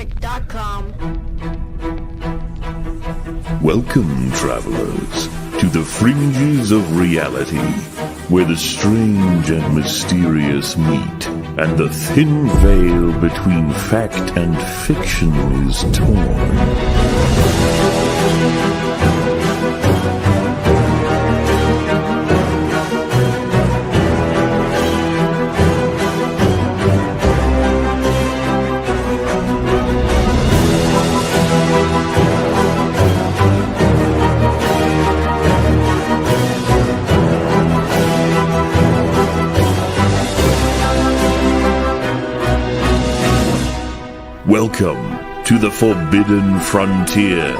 Nerdrotic.com. Welcome, travelers, to the fringes of reality, where the strange and mysterious meet, and the thin veil between fact and fiction is torn. Welcome to the Forbidden Frontier.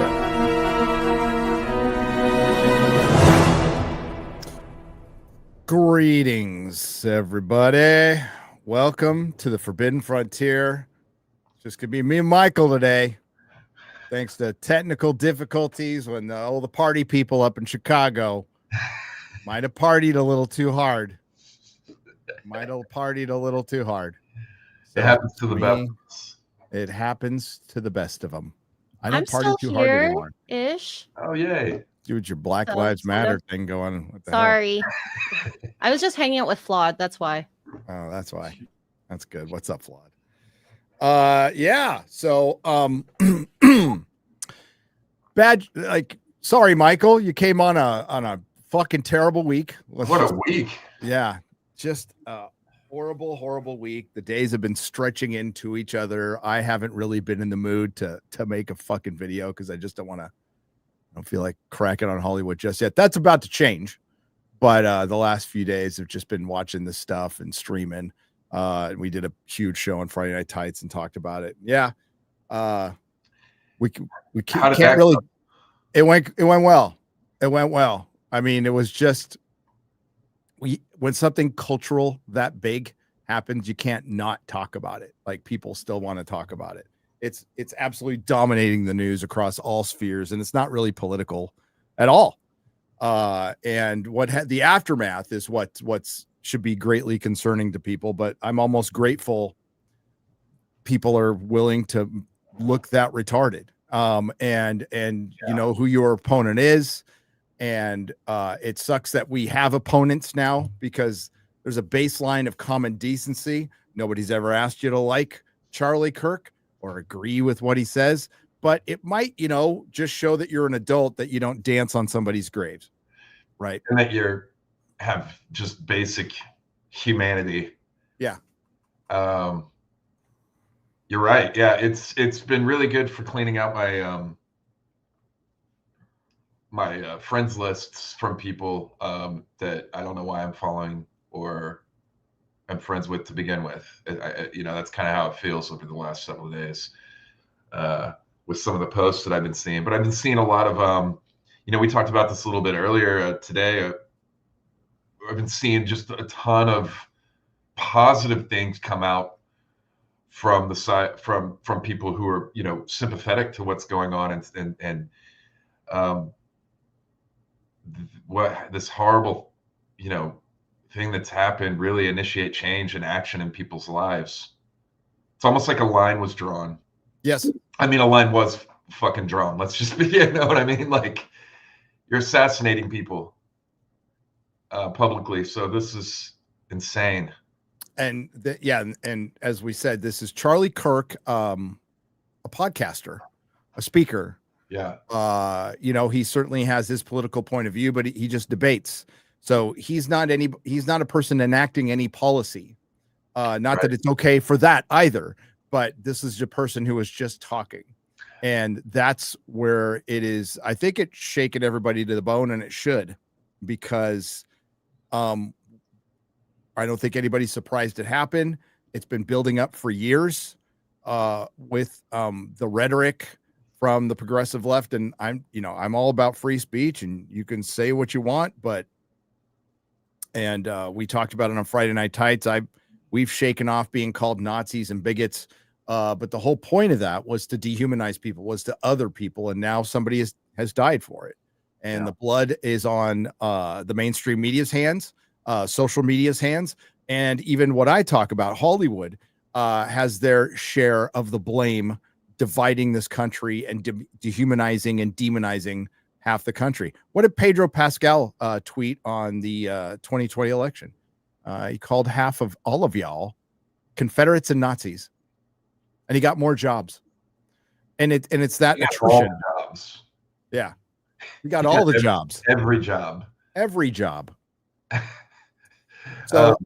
Greetings, everybody. Welcome to the Forbidden Frontier. It's just gonna be me and Michael today, thanks to technical difficulties when all the party people up in Chicago might have partied a little too hard. So it happens to the best. It happens to the best of them. I I'm don't party still too hard anymore. here-ish. Oh, yay. Do with your Black So, Lives sort of. Matter thing going. What the hell? Sorry. I was just hanging out with Flawed, that's why. Oh, that's why. That's good. What's up, Flawed? Yeah. So, bad. Like, sorry, Michael, you came on a fucking terrible week. What a week. Yeah, just a horrible week. The days have been stretching into each other. I haven't really been in the mood to make a fucking video because I just don't feel like cracking on Hollywood just yet. That's about to change. But the last few days have just been watching this stuff and streaming. We did a huge show on Friday Night Tights and talked about it. Yeah. We can't really. It went well. It went well. I mean, it was just when something cultural that big happens, you can't not talk about it. Like, people still want to talk about it. It's absolutely dominating the news across all spheres, and it's not really political at all. And the aftermath is what's should be greatly concerning to people. But I'm almost grateful people are willing to look that retarded. And you know who your opponent is. And it sucks that we have opponents now because there's a baseline of common decency. Nobody's ever asked you to like Charlie Kirk or agree with what he says, but it might, just show that you're an adult, that you don't dance on somebody's graves, right? And that have just basic humanity. Yeah. You're right. Yeah, it's been really good for cleaning out my my friends lists from people that I don't know why I'm following or I'm friends with to begin with. That's kind of how it feels over the last several days with some of the posts that I've been seeing. But I've been seeing a lot of, we talked about this a little bit earlier today. I've been seeing just a ton of positive things come out from the side from people who are sympathetic to what's going on and what this horrible thing that's happened really initiate change and action in people's lives. It's almost like a line was drawn. Yes. I mean, a line was fucking drawn. Let's just be, you know what I mean? Like, you're assassinating people publicly. So this is insane. And and as we said, this is Charlie Kirk, a podcaster, a speaker. Yeah. He certainly has his political point of view, but he just debates. So he's not a person enacting any policy. Not right. That it's okay for that either, but this is a person who is just talking. And that's where it is. I think it's shaken everybody to the bone, and it should, because I don't think anybody's surprised it happened. It's been building up for years with the rhetoric from the progressive left. And I'm all about free speech, and you can say what you want, but we talked about it on Friday Night Tights. We've shaken off being called Nazis and bigots. But the whole point of that was to dehumanize people, was to other people. And now somebody has died for it. And the blood is on the mainstream media's hands, social media's hands. And even what I talk about, Hollywood has their share of the blame dividing this country and dehumanizing and demonizing half the country. What did Pedro Pascal tweet on the 2020 election? He called half of all of y'all Confederates and Nazis, and he got more jobs. And it's that attrition. Jobs. Yeah, we got all the jobs. Every job. So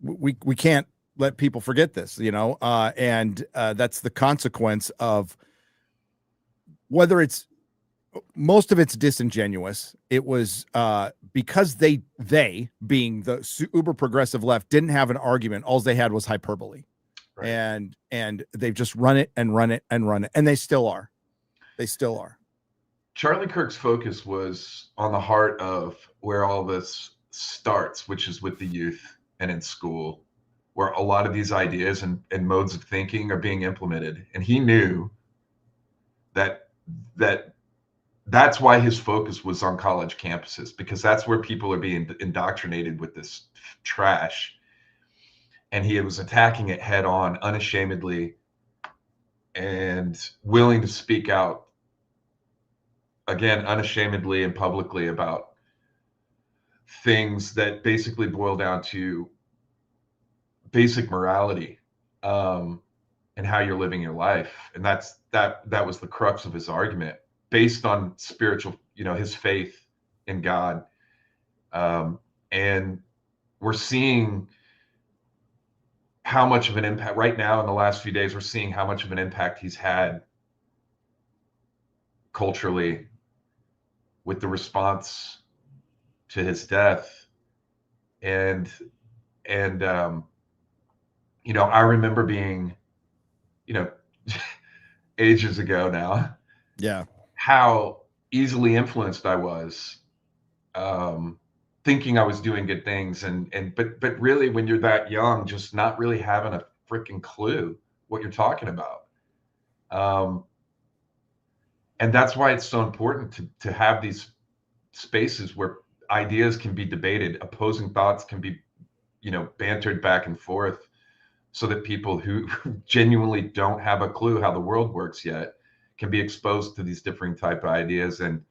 we can't let people forget this, and that's the consequence of whether it's most of it's disingenuous. It was because they being the uber progressive left didn't have an argument. All they had was hyperbole, right. and they've just run it, and they still are. Charlie Kirk's focus was on the heart of where all this starts, which is with the youth and in school, where a lot of these ideas and modes of thinking are being implemented. And he knew that's why his focus was on college campuses, because that's where people are being indoctrinated with this trash. And he was attacking it head on, unashamedly, and willing to speak out, again, unashamedly and publicly about things that basically boil down to basic morality, and how you're living your life. And that was the crux of his argument, based on spiritual, his faith in God. And we're seeing how much of an impact right now in the last few days, we're seeing how much of an impact he's had culturally with the response to his death. And I remember being, ages ago now, yeah, how easily influenced I was, thinking I was doing good things, but really, when you're that young, just not really having a freaking clue what you're talking about. And that's why it's so important to have these spaces where ideas can be debated, opposing thoughts can be, bantered back and forth, so that people who genuinely don't have a clue how the world works yet can be exposed to these different type of ideas and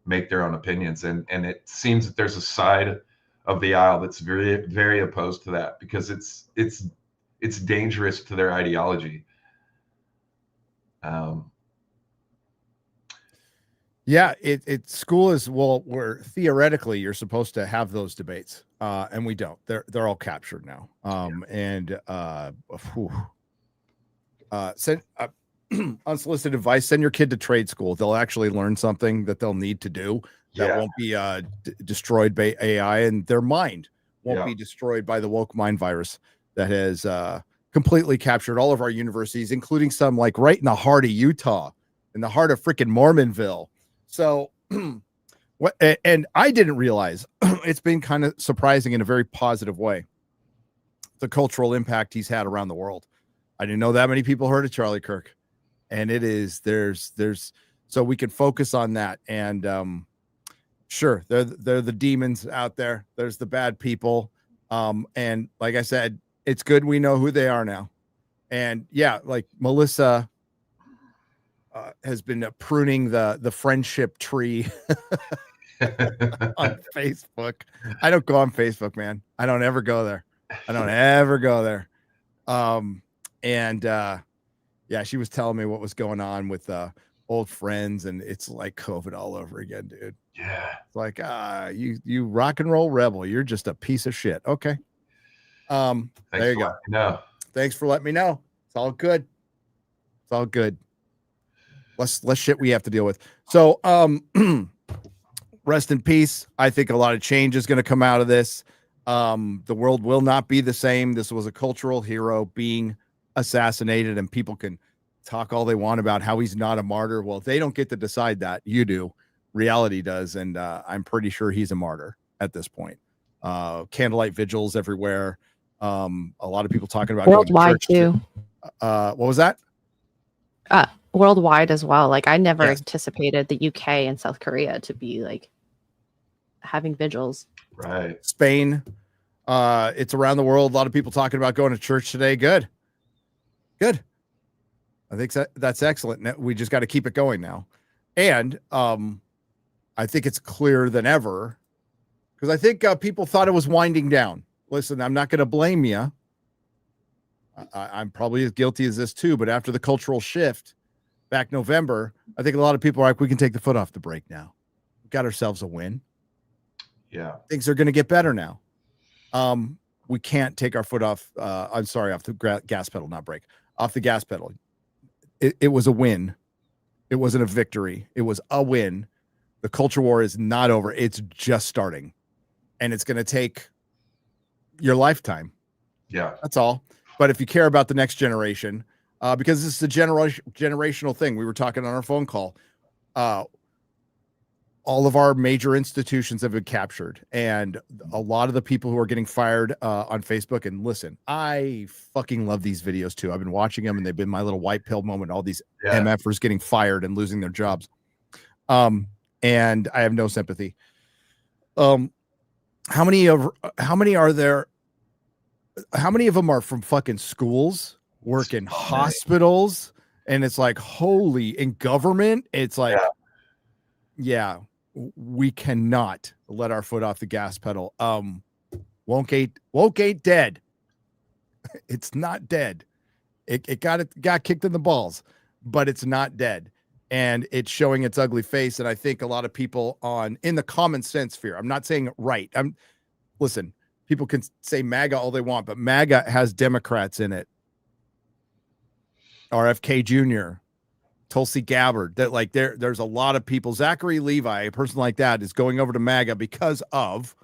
make their own opinions. And it seems that there's a side of the aisle that's very, very opposed to that, because it's dangerous to their ideology. Yeah, school is, where theoretically you're supposed to have those debates, and we don't. They're all captured now. Send unsolicited advice. Send your kid to trade school. They'll actually learn something that they'll need to do that won't be destroyed by AI, and their mind won't be destroyed by the woke mind virus that has completely captured all of our universities, including some like right in the heart of Utah, in the heart of freaking Mormonville. So and I didn't realize, it's been kind of surprising in a very positive way, the cultural impact he's had around the world. I didn't know that many people heard of Charlie Kirk, and there's so we can focus on that. And sure, they're the demons out there. There's the bad people. And like I said, it's good we know who they are now. And yeah, like Melissa has been pruning the friendship tree on Facebook. I don't go on Facebook, man. I don't ever go there. Yeah, she was telling me what was going on with old friends, and it's like COVID all over again, dude. Yeah. It's like, you rock and roll rebel. You're just a piece of shit. Okay. There you go. Thanks for letting me know. It's all good. Less shit we have to deal with. So, rest in peace. I think a lot of change is going to come out of this. The world will not be the same. This was a cultural hero being assassinated, and people can talk all they want about how he's not a martyr. Well, they don't get to decide that. You do. Reality does. And I'm pretty sure he's a martyr at this point. Candlelight vigils everywhere. A lot of people talking about worldwide too. What was that? Worldwide as well. Like I never anticipated the UK and South Korea to be like having vigils. Right. Spain. It's around the world. A lot of people talking about going to church today. Good. I think that's excellent. We just got to keep it going now. And I think it's clearer than ever because I think people thought it was winding down. Listen, I'm not going to blame you. I'm probably as guilty as this too, but after the cultural shift back November, I think a lot of people are like, we can take the foot off the brake now. We got ourselves a win. Yeah. Things are going to get better now. We can't take our foot off. I'm sorry, off the gas pedal, not brake, off the gas pedal. It was a win. It wasn't a victory. It was a win. The culture war is not over. It's just starting, and it's going to take your lifetime. Yeah, that's all. But if you care about the next generation, because this is a generational thing, we were talking on our phone call. All of our major institutions have been captured, and a lot of the people who are getting fired on Facebook. And listen, I fucking love these videos too. I've been watching them, and they've been my little white pill moment. All these MFers getting fired and losing their jobs. And I have no sympathy. How many of them are from fucking schools, work in hospitals, and it's like, holy, in government, it's like, yeah, we cannot let our foot off the gas pedal. Won't get dead. It's not dead. It got kicked in the balls, but it's not dead. And it's showing its ugly face. And I think a lot of people in the common sense sphere, I'm not saying right. Listen, people can say MAGA all they want, but MAGA has Democrats in it. RFK Jr., Tulsi Gabbard, that like there's a lot of people. Zachary Levi, a person like that, is going over to MAGA because of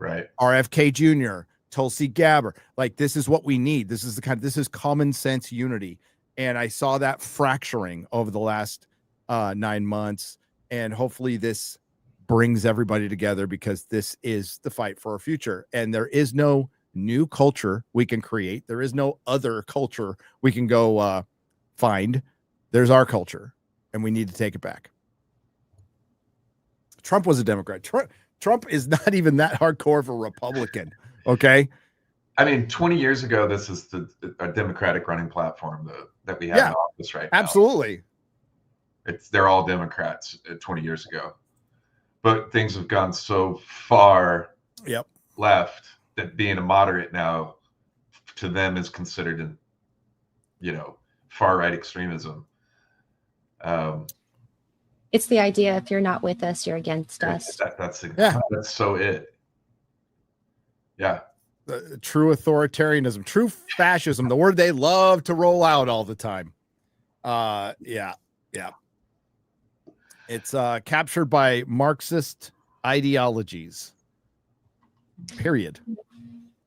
RFK Jr., Tulsi Gabbard. Like, this is what we need. This is common sense unity. And I saw that fracturing over the last 9 months. And hopefully this brings everybody together, because this is the fight for our future. And there is no new culture we can create. There is no other culture we can go find. There's our culture, and we need to take it back. Trump was a Democrat. Trump is not even that hardcore of a Republican. Okay. I mean, 20 years ago, this is a Democratic running platform that we have in office right now. Absolutely. They're all Democrats 20 years ago, but things have gone so far left that being a moderate now to them is considered far right extremism. It's the idea, if you're not with us, you're against us. That's so it. Yeah. True authoritarianism, true fascism, the word they love to roll out all the time. Yeah. It's captured by Marxist ideologies. Period.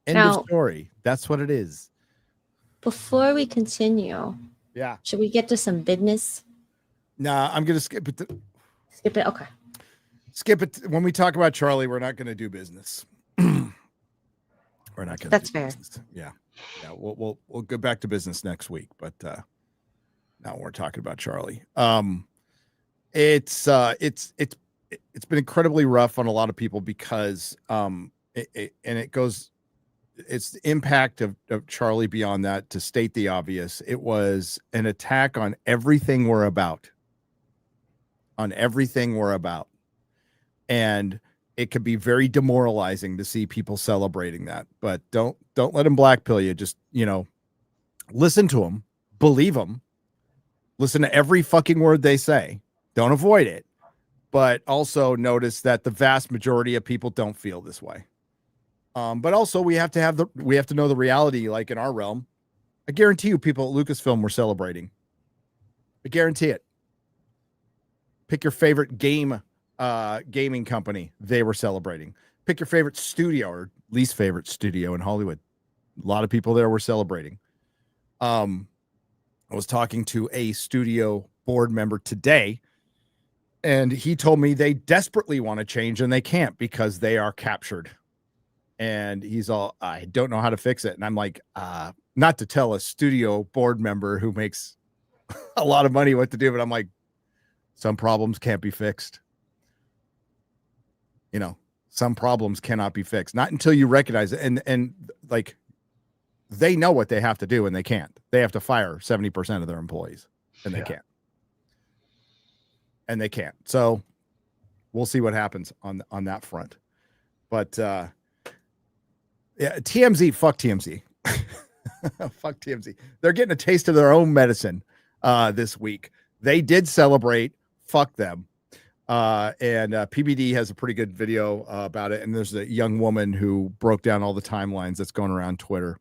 End of story. That's what it is. Before we continue, should we get to some business? Nah, I'm gonna skip it. Skip it. Okay. Skip it. When we talk about Charlie, we're not going to do business. We're not going to. That's fair. Business. Yeah. We'll go back to business next week, but now we're talking about Charlie. It's been incredibly rough on a lot of people because it's the impact of Charlie. Beyond that, to state the obvious, it was an attack on everything we're about. On everything we're about. And it could be very demoralizing to see people celebrating that, but don't let them blackpill you. Just, listen to them, believe them, listen to every fucking word they say. Don't avoid it, but also notice that the vast majority of people don't feel this way. But also we have to know the reality. Like in our realm, I guarantee you people at Lucasfilm were celebrating. I guarantee it. Pick your favorite gaming company. They were celebrating. Pick your favorite studio or least favorite studio in Hollywood. A lot of people there were celebrating. I was talking to a studio board member today, and he told me they desperately want to change and they can't because they are captured. And he's all, I don't know how to fix it. And I'm like, not to tell a studio board member who makes a lot of money what to do, but I'm like, some problems can't be fixed. Some problems cannot be fixed. Not until you recognize it. And like, they know what they have to do and they can't. They have to fire 70% of their employees. and they can't. And they can't. So we'll see what happens on that front. But yeah, TMZ, fuck TMZ. Fuck TMZ. They're getting a taste of their own medicine this week. They did celebrate. Fuck them. And PBD has a pretty good video about it. And there's a young woman who broke down all the timelines that's going around Twitter.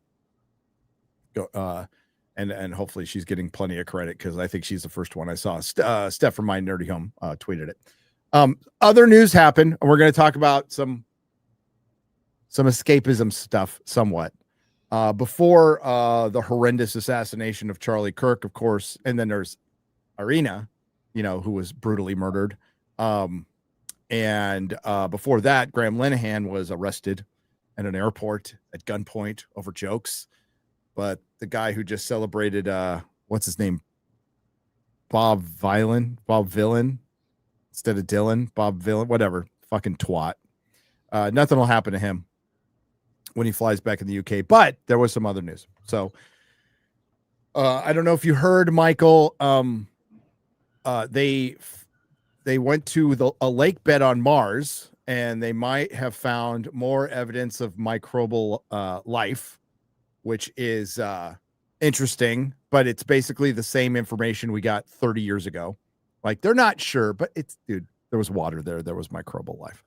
And hopefully she's getting plenty of credit because I think she's the first one I saw. Steph from My Nerdy Home tweeted it. Other news happened. And we're going to talk about some escapism stuff somewhat. Before the horrendous assassination of Charlie Kirk, of course, and then there's Irina, who was brutally murdered. And before that, Graham Linehan was arrested at an airport at gunpoint over jokes. But the guy who just celebrated, what's his name? Bob Villain instead of Dylan, Bob Villain, whatever, fucking twat. Nothing will happen to him when he flies back in the UK, but there was some other news. So I don't know if you heard, Michael, they went to a lake bed on Mars, and they might have found more evidence of microbial life, which is interesting, but it's basically the same information we got 30 years ago. Like, they're not sure, but dude, there was water there. There was microbial life.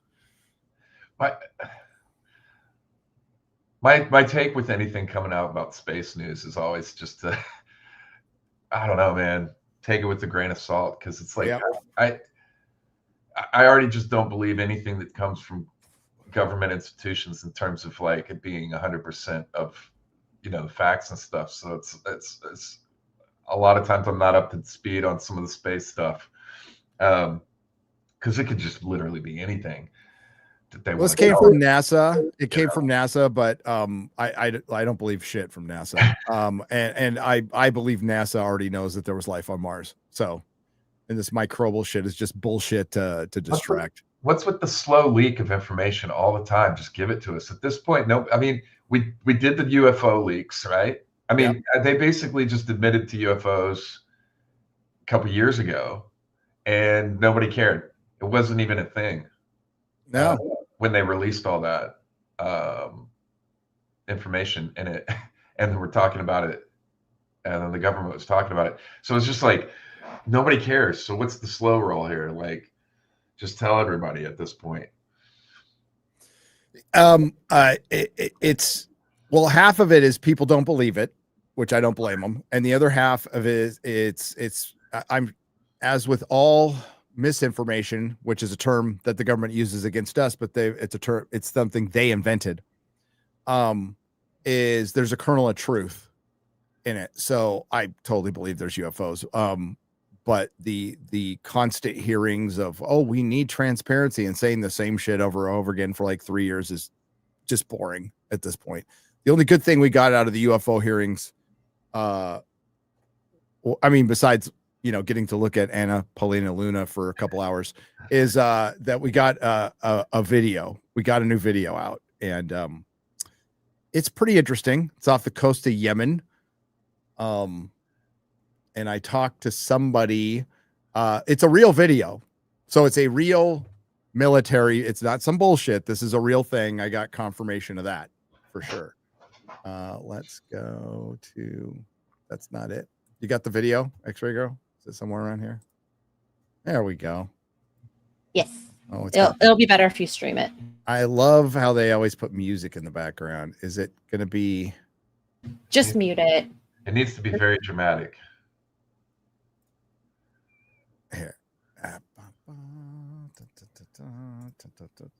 My take with anything coming out about space news is always just to, I don't know, man, take it with a grain of salt, because it's like, I already just don't believe anything that comes from government institutions in terms of like it being 100% of the facts and stuff. So it's a lot of times I'm not up to speed on some of the space stuff, because it could just literally be anything. This came from NASA. It came from NASA, but I don't believe shit from NASA. And I believe NASA already knows that there was life on Mars. So, and this microbial shit is just bullshit to distract. What's with the slow leak of information all the time? Just give it to us. At this point, no. I mean, we did the UFO leaks, right? I mean, they basically just admitted to UFOs a couple years ago, and nobody cared. It wasn't even a thing. No. When they released all that information in it, and we're talking about it, and then the government was talking about it. So it's just like, nobody cares. So what's the slow roll here? Like, just tell everybody at this point. It's half of it is people don't believe it, which I don't blame them, and the other half of it is I'm, as with all misinformation, which is a term that the government uses against us, but it's something they invented. Is there's a kernel of truth in it. So I totally believe there's UFOs. But the constant hearings of, we need transparency, and saying the same shit over and over again for like 3 years is just boring at this point. The only good thing we got out of the UFO hearings, besides getting to look at Anna Paulina Luna for a couple hours, is that we got a video. We got a new video out, and it's pretty interesting. It's off the coast of Yemen. And I talked to somebody. It's a real video, so it's a real military. It's not some bullshit. This is a real thing. I got confirmation of that for sure. Let's go to. That's not it. You got the video, X-Ray Girl? Is it somewhere around here? There we go. Yes. Oh, it'll be better if you stream it. I love how they always put music in the background. Is it going to be? Just mute it. It needs to be very dramatic. Here.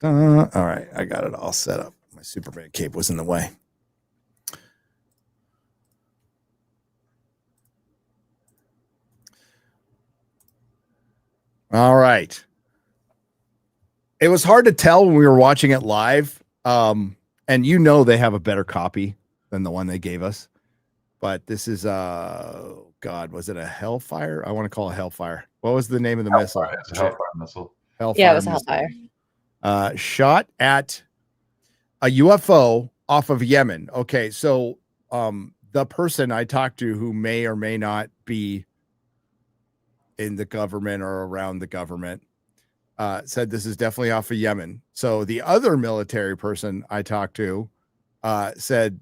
All right, I got it all set up. My Superman cape was in the way. All right. It was hard to tell when we were watching it live. And they have a better copy than the one they gave us. But this is God, was it a Hellfire? I want to call it Hellfire. What was the name of the missile? It's a Hellfire missile. Hellfire yeah, it was a missile. Hellfire. Shot at a UFO off of Yemen. Okay, so the person I talked to, who may or may not be in the government or around the government said this is definitely off of Yemen. So the other military person I talked to said,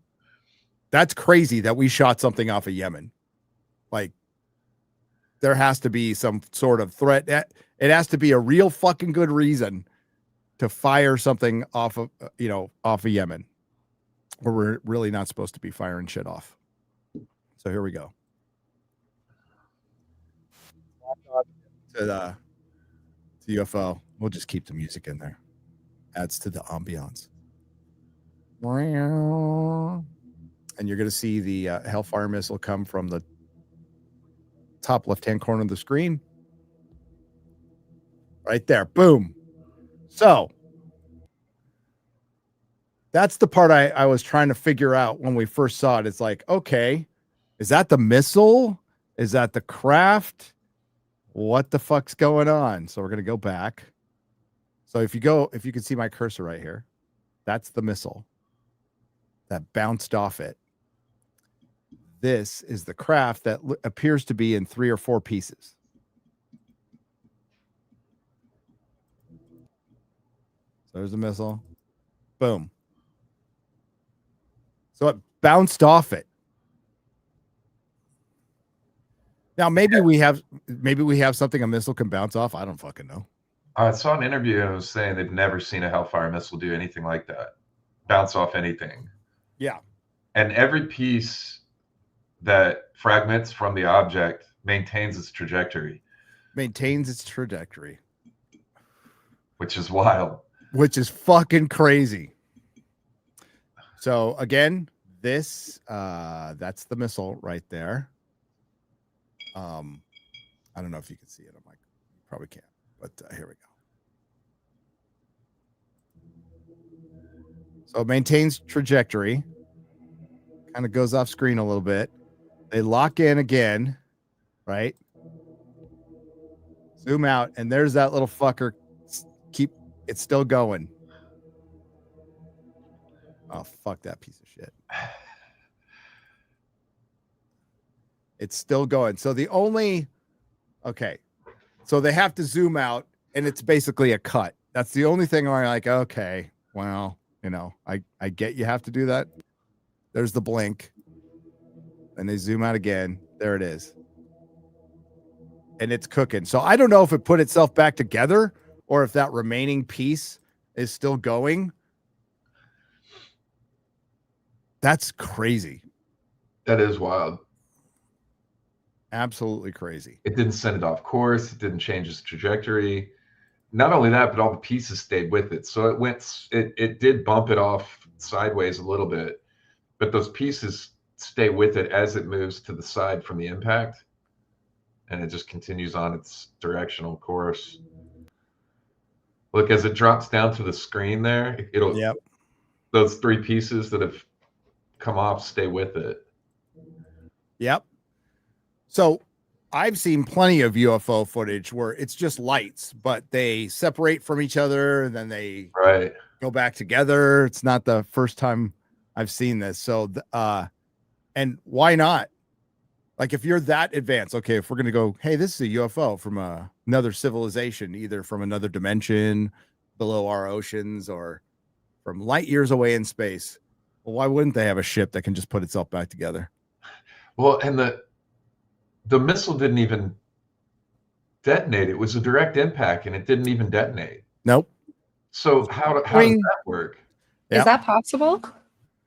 that's crazy that we shot something off of Yemen. Like, there has to be some sort of threat. It has to be a real fucking good reason to fire something off of, off of Yemen, where we're really not supposed to be firing shit off. So here we go. To the UFO. We'll just keep the music in there. Adds to the ambiance. And you're going to see the Hellfire missile come from the top left-hand corner of the screen. Right there. Boom. So that's the part I was trying to figure out when we first saw it. It's like, okay, is that the missile? Is that the craft? What the fuck's going on? So we're going to go back. So if you can see my cursor right here, that's the missile that bounced off it. This is the craft that appears to be in 3 or 4 pieces. So there's the missile. Boom. So it bounced off it. Now maybe we have something a missile can bounce off. I don't fucking know. I saw an interview and it was saying they've never seen a Hellfire missile do anything like that. Bounce off anything. Yeah. And every piece that fragments from the object maintains its trajectory. Which is wild. Which is fucking crazy. So again, this that's the missile right there. I don't know if you can see it. I'm like, you probably can't, but here we go. So it maintains trajectory. Kind of goes off screen a little bit. They lock in again, right? Zoom out, and there's that little fucker. It's still going. Oh, fuck that piece of shit. It's still going. So so they have to zoom out, and it's basically a cut. That's the only thing where I'm like, okay, well, I get you have to do that. There's the blink. And they zoom out again. There it is. And it's cooking. So I don't know if it put itself back together or if that remaining piece is still going. That's crazy. That is wild. Absolutely crazy. It didn't send it off course. It didn't change its trajectory. Not only that, but all the pieces stayed with it. So it did bump it off sideways a little bit, but those pieces stay with it as it moves to the side from the impact. And it just continues on its directional course. Look, as it drops down to the screen there, those 3 pieces that have come off stay with it. Yep. So I've seen plenty of UFO footage where it's just lights, but they separate from each other and then they go back together. It's not the first time I've seen this. So, and why not? Like, if you're that advanced, okay, if we're going to go, hey, this is a UFO from another civilization, either from another dimension below our oceans or from light years away in space. Well, why wouldn't they have a ship that can just put itself back together? Well, and the missile didn't even detonate. It was a direct impact, and it didn't even detonate. Nope. So how does that work? Is that possible?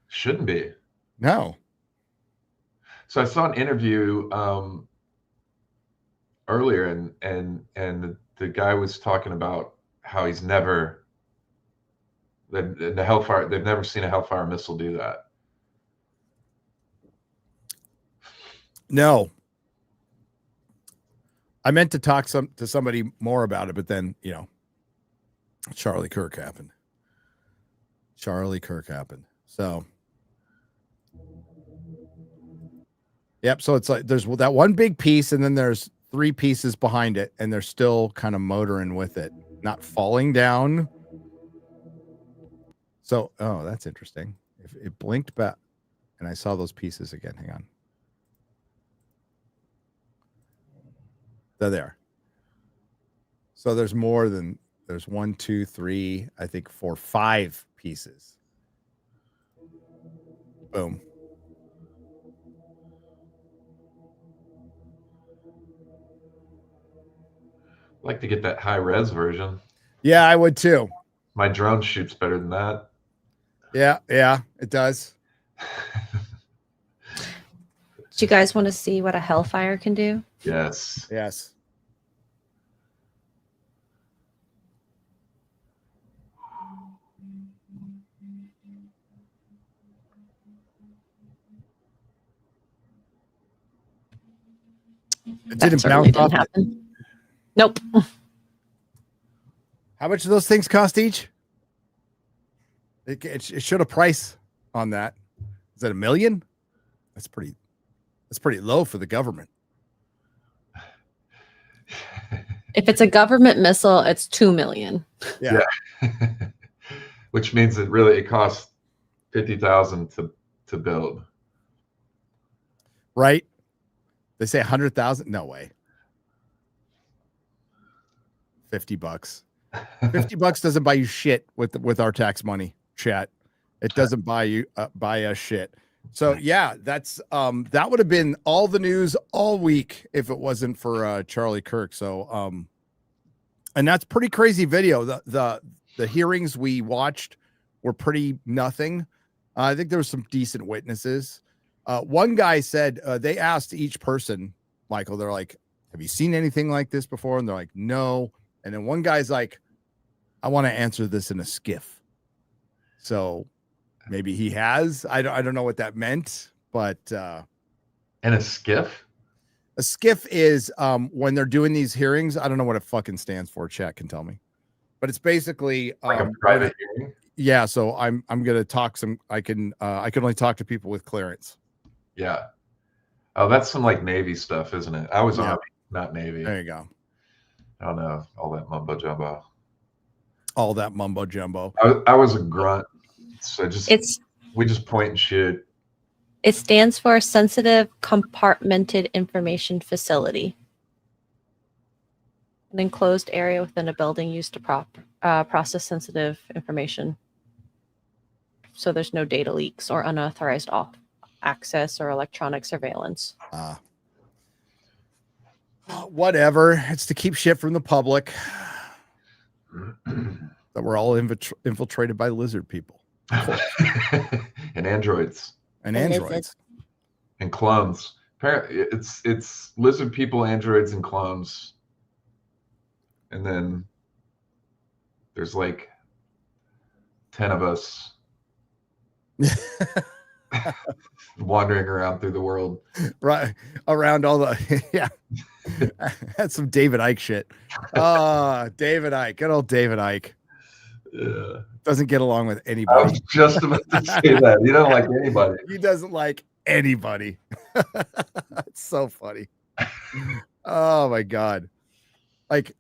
Shouldn't be. No. So I saw an interview earlier, and the guy was talking about how he's never the Hellfire. They've never seen a Hellfire missile do that. No. I meant to talk to somebody more about it, but then, Charlie Kirk happened. So, yep. So it's like there's that one big piece, and then there's 3 pieces behind it, and they're still kind of motoring with it, not falling down. So, oh, that's interesting. If it blinked back, and I saw those pieces again. Hang on. There they are. So there's 1, 2, 3, I think 4, 5 pieces. Boom. I'd like to get that high res version. Yeah, I would too. My drone shoots better than that. Yeah, it does. Do you guys want to see what a Hellfire can do? Yes. Yes. It didn't bounce off. Happen. Nope. How much do those things cost each? It showed a price on that. Is that $1 million? That's pretty low for the government. If it's a government missile, it's $2 million. Yeah. Which means it costs $50,000 to build. Right? They say 100,000. No way. $50. $50 doesn't buy you shit with our tax money, chat. It doesn't buy us shit. So yeah, that's that would have been all the news all week if it wasn't for Charlie Kirk. So and that's pretty crazy video. The hearings we watched were pretty nothing. I think there was some decent witnesses. One guy said they asked each person, Michael, they're like, have you seen anything like this before? And they're like, no. And then one guy's like, I want to answer this in a skiff. So maybe he has. I don't know what that meant, but and a skiff? A skiff is when they're doing these hearings. I don't know what it fucking stands for. Chat can tell me. But it's basically like a private hearing. Yeah, so I'm gonna talk some. I can only talk to people with clearance. Yeah. Oh, that's some like Navy stuff, isn't it? I was Army, not Navy. There you go. I don't know all that mumbo jumbo. All that mumbo jumbo. I was a grunt, so we just point and shoot. It stands for Sensitive Compartmented Information Facility, an enclosed area within a building used to process sensitive information. So there's no data leaks or unauthorized access or electronic surveillance. Whatever. It's to keep shit from the public. That we're all infiltrated by lizard people. And androids. And androids. And clones. Apparently, it's lizard people, androids, and clones. And then there's like 10 of us wandering around through the world. Right. Around all the, yeah. That's some David Icke shit. David Icke. Good old David Icke. Yeah. Doesn't get along with anybody. I was just about to say that. You don't like anybody. He doesn't like anybody. That's so funny. Oh my God. Like,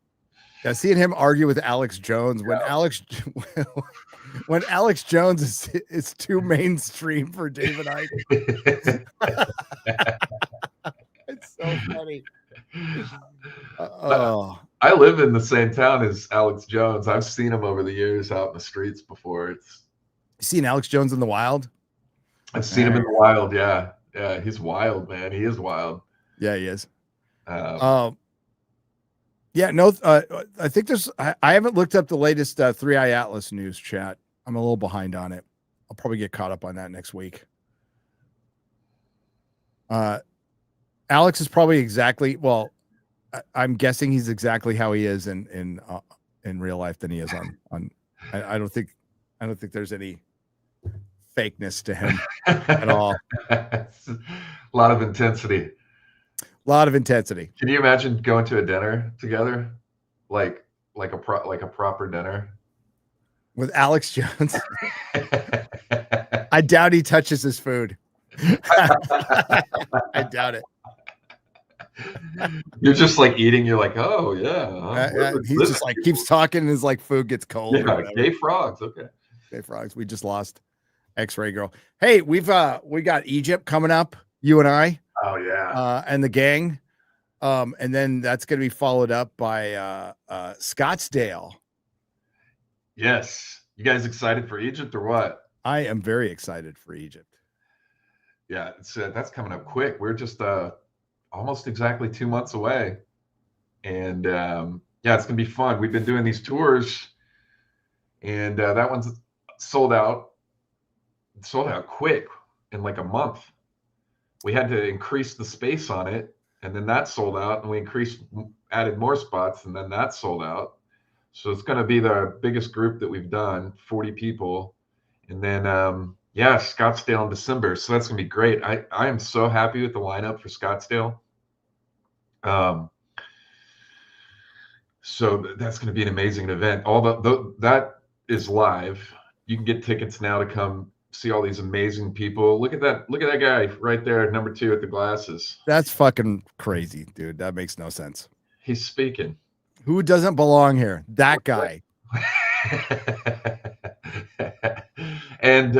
yeah, seeing him argue with Alex Jones when Alex Jones is too mainstream for David Icke. It's so funny. I live in the same town as Alex Jones. I've seen him over the years out in the streets before. You seen Alex Jones in the wild? I've seen him in the wild. Yeah. Yeah. He's wild, man. He is wild. Yeah, he is. Yeah, no, I think I haven't looked up the latest 3i Atlas news, chat. I'm a little behind on it. I'll probably get caught up on that next week. Alex is probably exactly, well, I'm guessing he's exactly how he is in real life than he is on I don't think there's any fakeness to him at all. A lot of intensity. Can you imagine going to a dinner together, like a proper dinner with Alex Jones? I doubt he touches his food. I doubt it. You're just like eating. You're like, oh yeah. He's just like keeps talking, and his like food gets cold. Yeah, gay frogs. Okay. Gay frogs. We just lost X-Ray Girl. Hey, we got Egypt coming up. You and I. Oh yeah. And the gang. And then that's going to be followed up by Scottsdale. Yes. You guys excited for Egypt or what? I am very excited for Egypt. Yeah, that's coming up quick. We're just almost exactly 2 months away. And yeah, it's going to be fun. We've been doing these tours, and that one's sold out quick in like a month. We had to increase the space on it, and then that sold out, and we added more spots, and then that sold out. So it's going to be the biggest group that we've done, 40 people. And then, yeah, Scottsdale in December. So that's going to be great. I am so happy with the lineup for Scottsdale. So that's going to be an amazing event. That is live. You can get tickets now to come see all these amazing people. Look at that guy right there, number 2 with the glasses. That's fucking crazy, dude. That makes no sense. He's speaking. Who doesn't belong here? That guy. And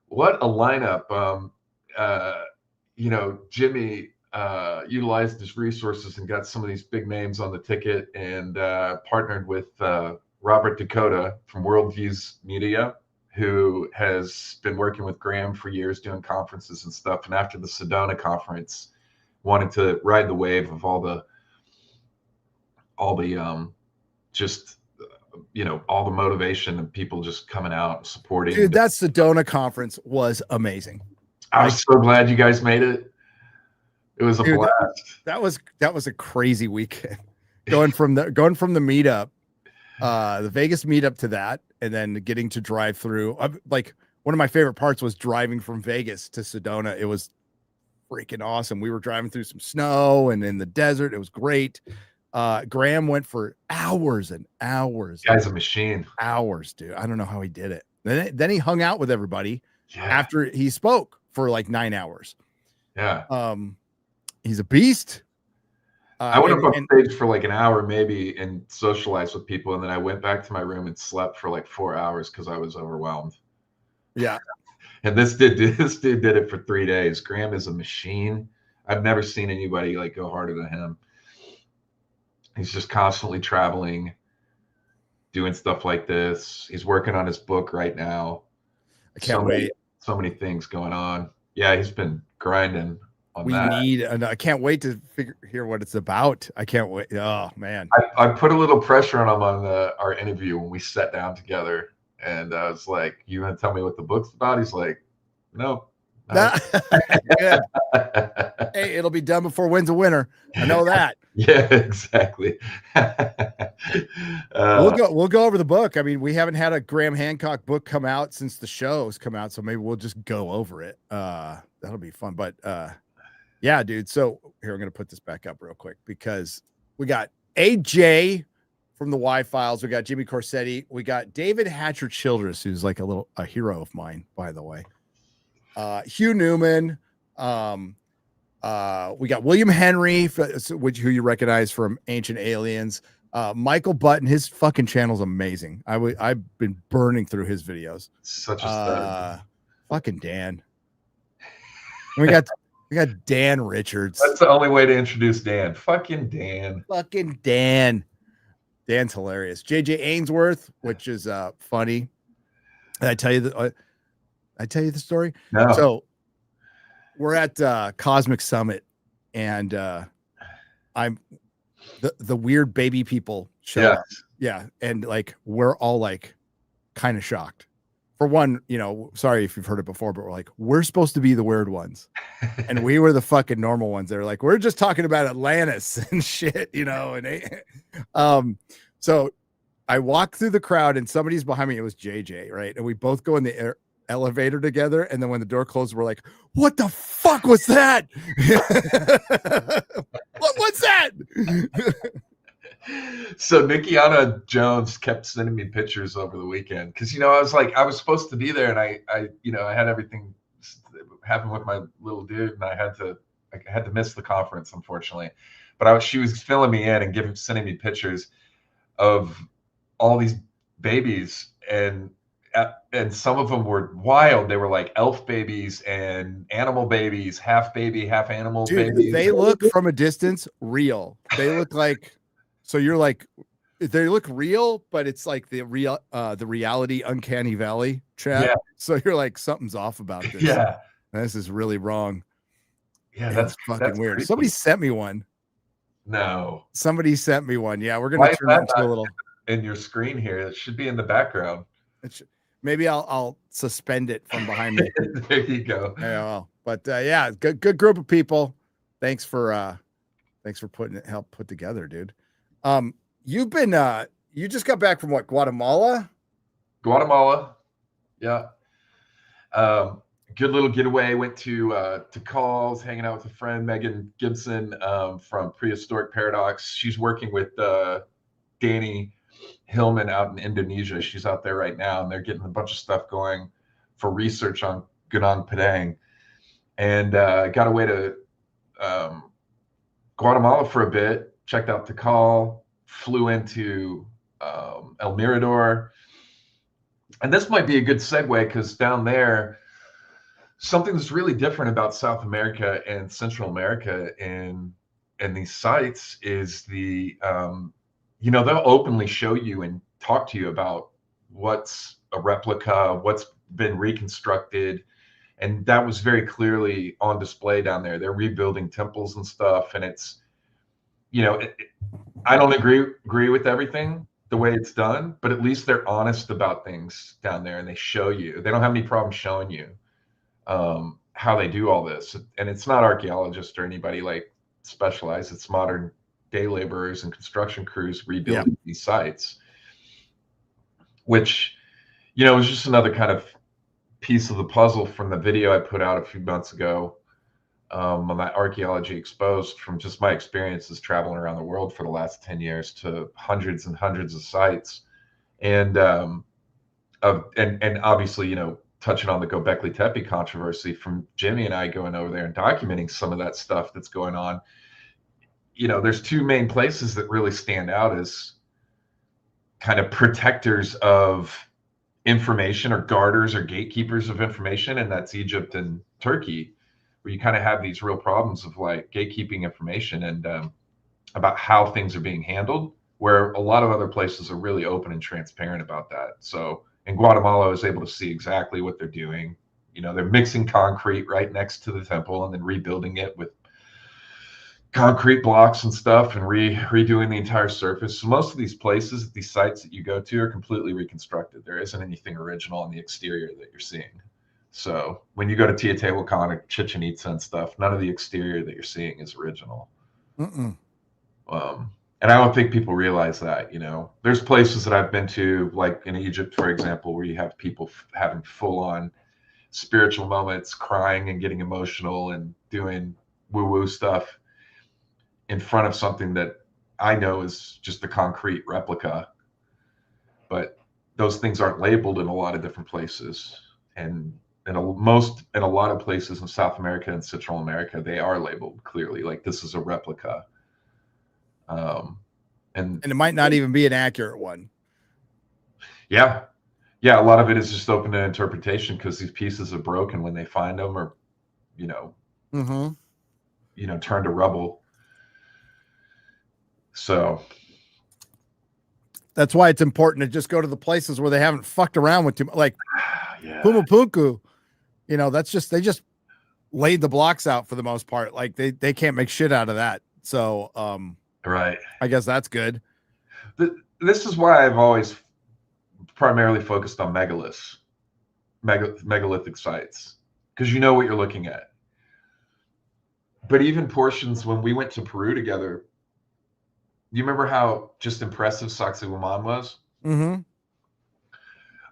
what a lineup. Jimmy utilized his resources and got some of these big names on the ticket, and partnered with Robert Dakota from Worldviews Media, who has been working with Graham for years doing conferences and stuff. And after the Sedona conference, wanted to ride the wave of all the all the motivation and people just coming out and supporting. Dude, that Sedona conference was amazing. I'm so glad you guys made it. It was a blast. That was a crazy weekend. Going from the meetup, the Vegas meetup to that, and then getting to drive through. Like, one of my favorite parts was driving from Vegas to Sedona. It was freaking awesome. We were driving through some snow and in the desert. It was great. Graham went for hours and hours. Guy's a machine. Hours, dude. I don't know how he did it. Then he hung out with everybody after he spoke for like 9 hours. Yeah. He's a beast. I went up on stage for like an hour maybe and socialized with people, and then I went back to my room and slept for like 4 hours because I was overwhelmed. Yeah. And this dude did it for 3 days. Graham is a machine. I've never seen anybody like go harder than him. He's just constantly traveling, doing stuff like this. He's working on his book right now. I can't wait. So many things going on. Yeah, he's been grinding on that. I can't wait to hear what it's about. I can't wait. Oh, man. I put a little pressure on him on our interview when we sat down together. And I was like, you want to tell me what the book's about? He's like, no. Good. Hey, it'll be done before wins a winner. I know that. Yeah, exactly. We'll go over the book. I mean, we haven't had a Graham Hancock book come out since the show's come out, so maybe we'll just go over it. That'll be fun. But yeah, dude. So here, I'm gonna put this back up real quick because we got AJ from the Y Files. We got Jimmy Corsetti. We got David Hatcher Childress, who's like a hero of mine, by the way. Hugh Newman. We got William Henry, who you recognize from Ancient Aliens. Michael Button, his fucking channel's amazing. I've been burning through his videos. Such a stud. Fucking Dan. We got Dan Richards. That's the only way to introduce Dan. Fucking Dan. Fucking Dan. Dan's hilarious. JJ Ainsworth, which is funny. Did I tell you the story? No. So we're at Cosmic Summit, and I'm the weird baby people show up. Yeah, and like we're all like kind of shocked. For one, sorry if you've heard it before, but we're like, we're supposed to be the weird ones, and we were the fucking normal ones. They're like, we're just talking about Atlantis and shit, and so I walk through the crowd, and somebody's behind me. It was JJ, right? And we both go in the elevator together, and then when the door closed, we're like, what the fuck was that? What's that? So Nikiana Jones kept sending me pictures over the weekend because I was supposed to be there, and I had everything happen with my little dude, and I had to miss the conference, unfortunately. But she was filling me in and sending me pictures of all these babies, and and some of them were wild. They were like elf babies and animal babies, half baby, half animal Dude, babies. they look from a distance real. They look like, so you're like, they look real, but it's like the reality uncanny valley trap. Yeah. So you're like, something's off about this. Yeah. This is really wrong. Yeah, It's fucking weird. creepy. Somebody sent me one. No. Somebody sent me one. Yeah, we're Why gonna is turn that that into a not little. in your screen here? It should be in the background. Maybe I'll suspend it from behind me. There you go. Yeah, well, but yeah, good group of people. Thanks for putting it, help put together, dude. You've been you just got back from what, Guatemala? Guatemala. Yeah. Good little getaway. Went to Calls, hanging out with a friend, Megan Gibson, from Prehistoric Paradox. She's working with Danny Hillman out in Indonesia. She's out there right now, and they're getting a bunch of stuff going for research on Gunung Padang. And got away to Guatemala for a bit, checked out Tikal, flew into El Mirador. And this might be a good segue, because down there, something that's really different about South America and Central America and these sites is the they'll openly show you and talk to you about what's a replica, what's been reconstructed. And that was very clearly on display down there. They're rebuilding temples and stuff. And it's, I don't agree with everything the way it's done, but at least they're honest about things down there, and they show you. They don't have any problem showing you how they do all this. And it's not archaeologists or anybody like specialized. It's modern day laborers and construction crews rebuilding these sites, which, was just another kind of piece of the puzzle from the video I put out a few months ago on that Archaeology Exposed, from just my experiences traveling around the world for the last 10 years to hundreds and hundreds of sites. And obviously, touching on the Göbekli Tepe controversy, from Jimmy and I going over there and documenting some of that stuff that's going on. There's two main places that really stand out as kind of protectors of information, or guarders or gatekeepers of information, and that's Egypt and Turkey, where you kind of have these real problems of like gatekeeping information and about how things are being handled, where a lot of other places are really open and transparent about that. So in Guatemala, I was able to see exactly what they're doing. They're mixing concrete right next to the temple and then rebuilding it with concrete blocks and stuff, and redoing the entire surface. So most of these places, these sites that you go to, are completely reconstructed. There isn't anything original on the exterior that you're seeing. So when you go to Teotihuacan or Chichen Itza and stuff, none of the exterior that you're seeing is original. And I don't think people realize that. There's places that I've been to, like in Egypt, for example, where you have people having full-on spiritual moments, crying and getting emotional and doing woo-woo stuff in front of something that I know is just a concrete replica. But those things aren't labeled in a lot of different places. And in a lot of places in South America and Central America, they are labeled clearly, like this is a replica. And it might not even be an accurate one. Yeah. A lot of it is just open to interpretation, because these pieces are broken when they find them, or, turned to rubble. So that's why it's important to just go to the places where they haven't fucked around with too much, like Pumapunku. That's just, they just laid the blocks out for the most part. Like they can't make shit out of that. So right, I guess that's good. This is why I've always primarily focused on megalithic sites, because you know what you're looking at. But even portions, when we went to Peru together, you remember how just impressive Sacsayhuaman was? Mm-hmm.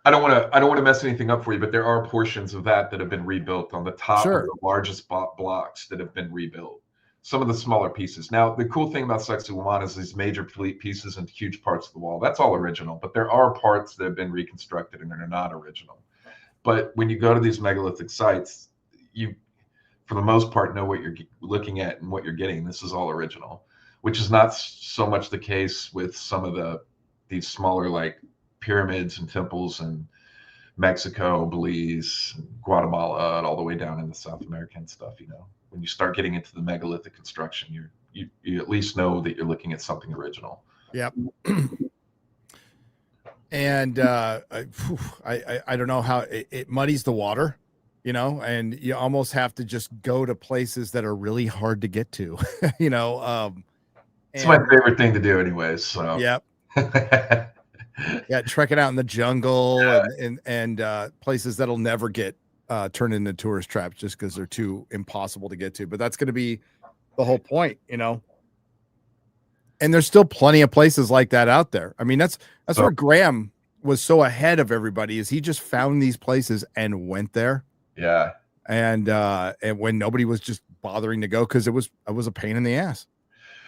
I don't want to mess anything up for you, but there are portions of that have been rebuilt on the top of the largest blocks that have been rebuilt. Some of the smaller pieces. Now, the cool thing about Sacsayhuaman is these major pieces and huge parts of the wall. That's all original, but there are parts that have been reconstructed and are not original. But when you go to these megalithic sites, you, for the most part, know what you're looking at and what you're getting. This is all original, which is not so much the case with some of these smaller, like pyramids and temples and Mexico, Belize, Guatemala, and all the way down into South American stuff. You know, when you start getting into the megalithic construction, you at least know that you're looking at something original. Yep. And I don't know how it muddies the water, you know, and you almost have to just go to places that are really hard to get to, you know. It's my favorite thing to do, anyways. So yep. Yeah, trekking out in the jungle and places that'll never get turned into tourist traps just because they're too impossible to get to. But that's going to be the whole point, you know. And there's still plenty of places like that out there. I mean, that's where Graham was so ahead of everybody, is he just found these places and went there. Yeah. And when nobody was just bothering to go, because it was a pain in the ass.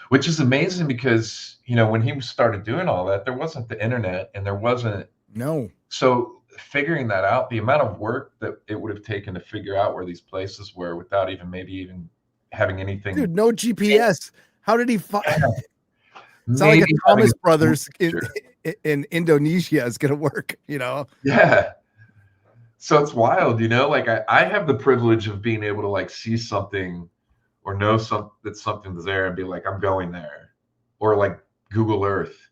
Which is amazing because, you know, when he started doing all that, there wasn't the internet and there wasn't. No. So figuring that out, the amount of work that it would have taken to figure out where these places were without even having anything. Dude, no GPS. How did he find? It's not like a Thomas Brothers in Indonesia is going to work, you know? Yeah. So it's wild, you know, like I have the privilege of being able to like see something or know that something's there and be like, I'm going there, or like Google Earth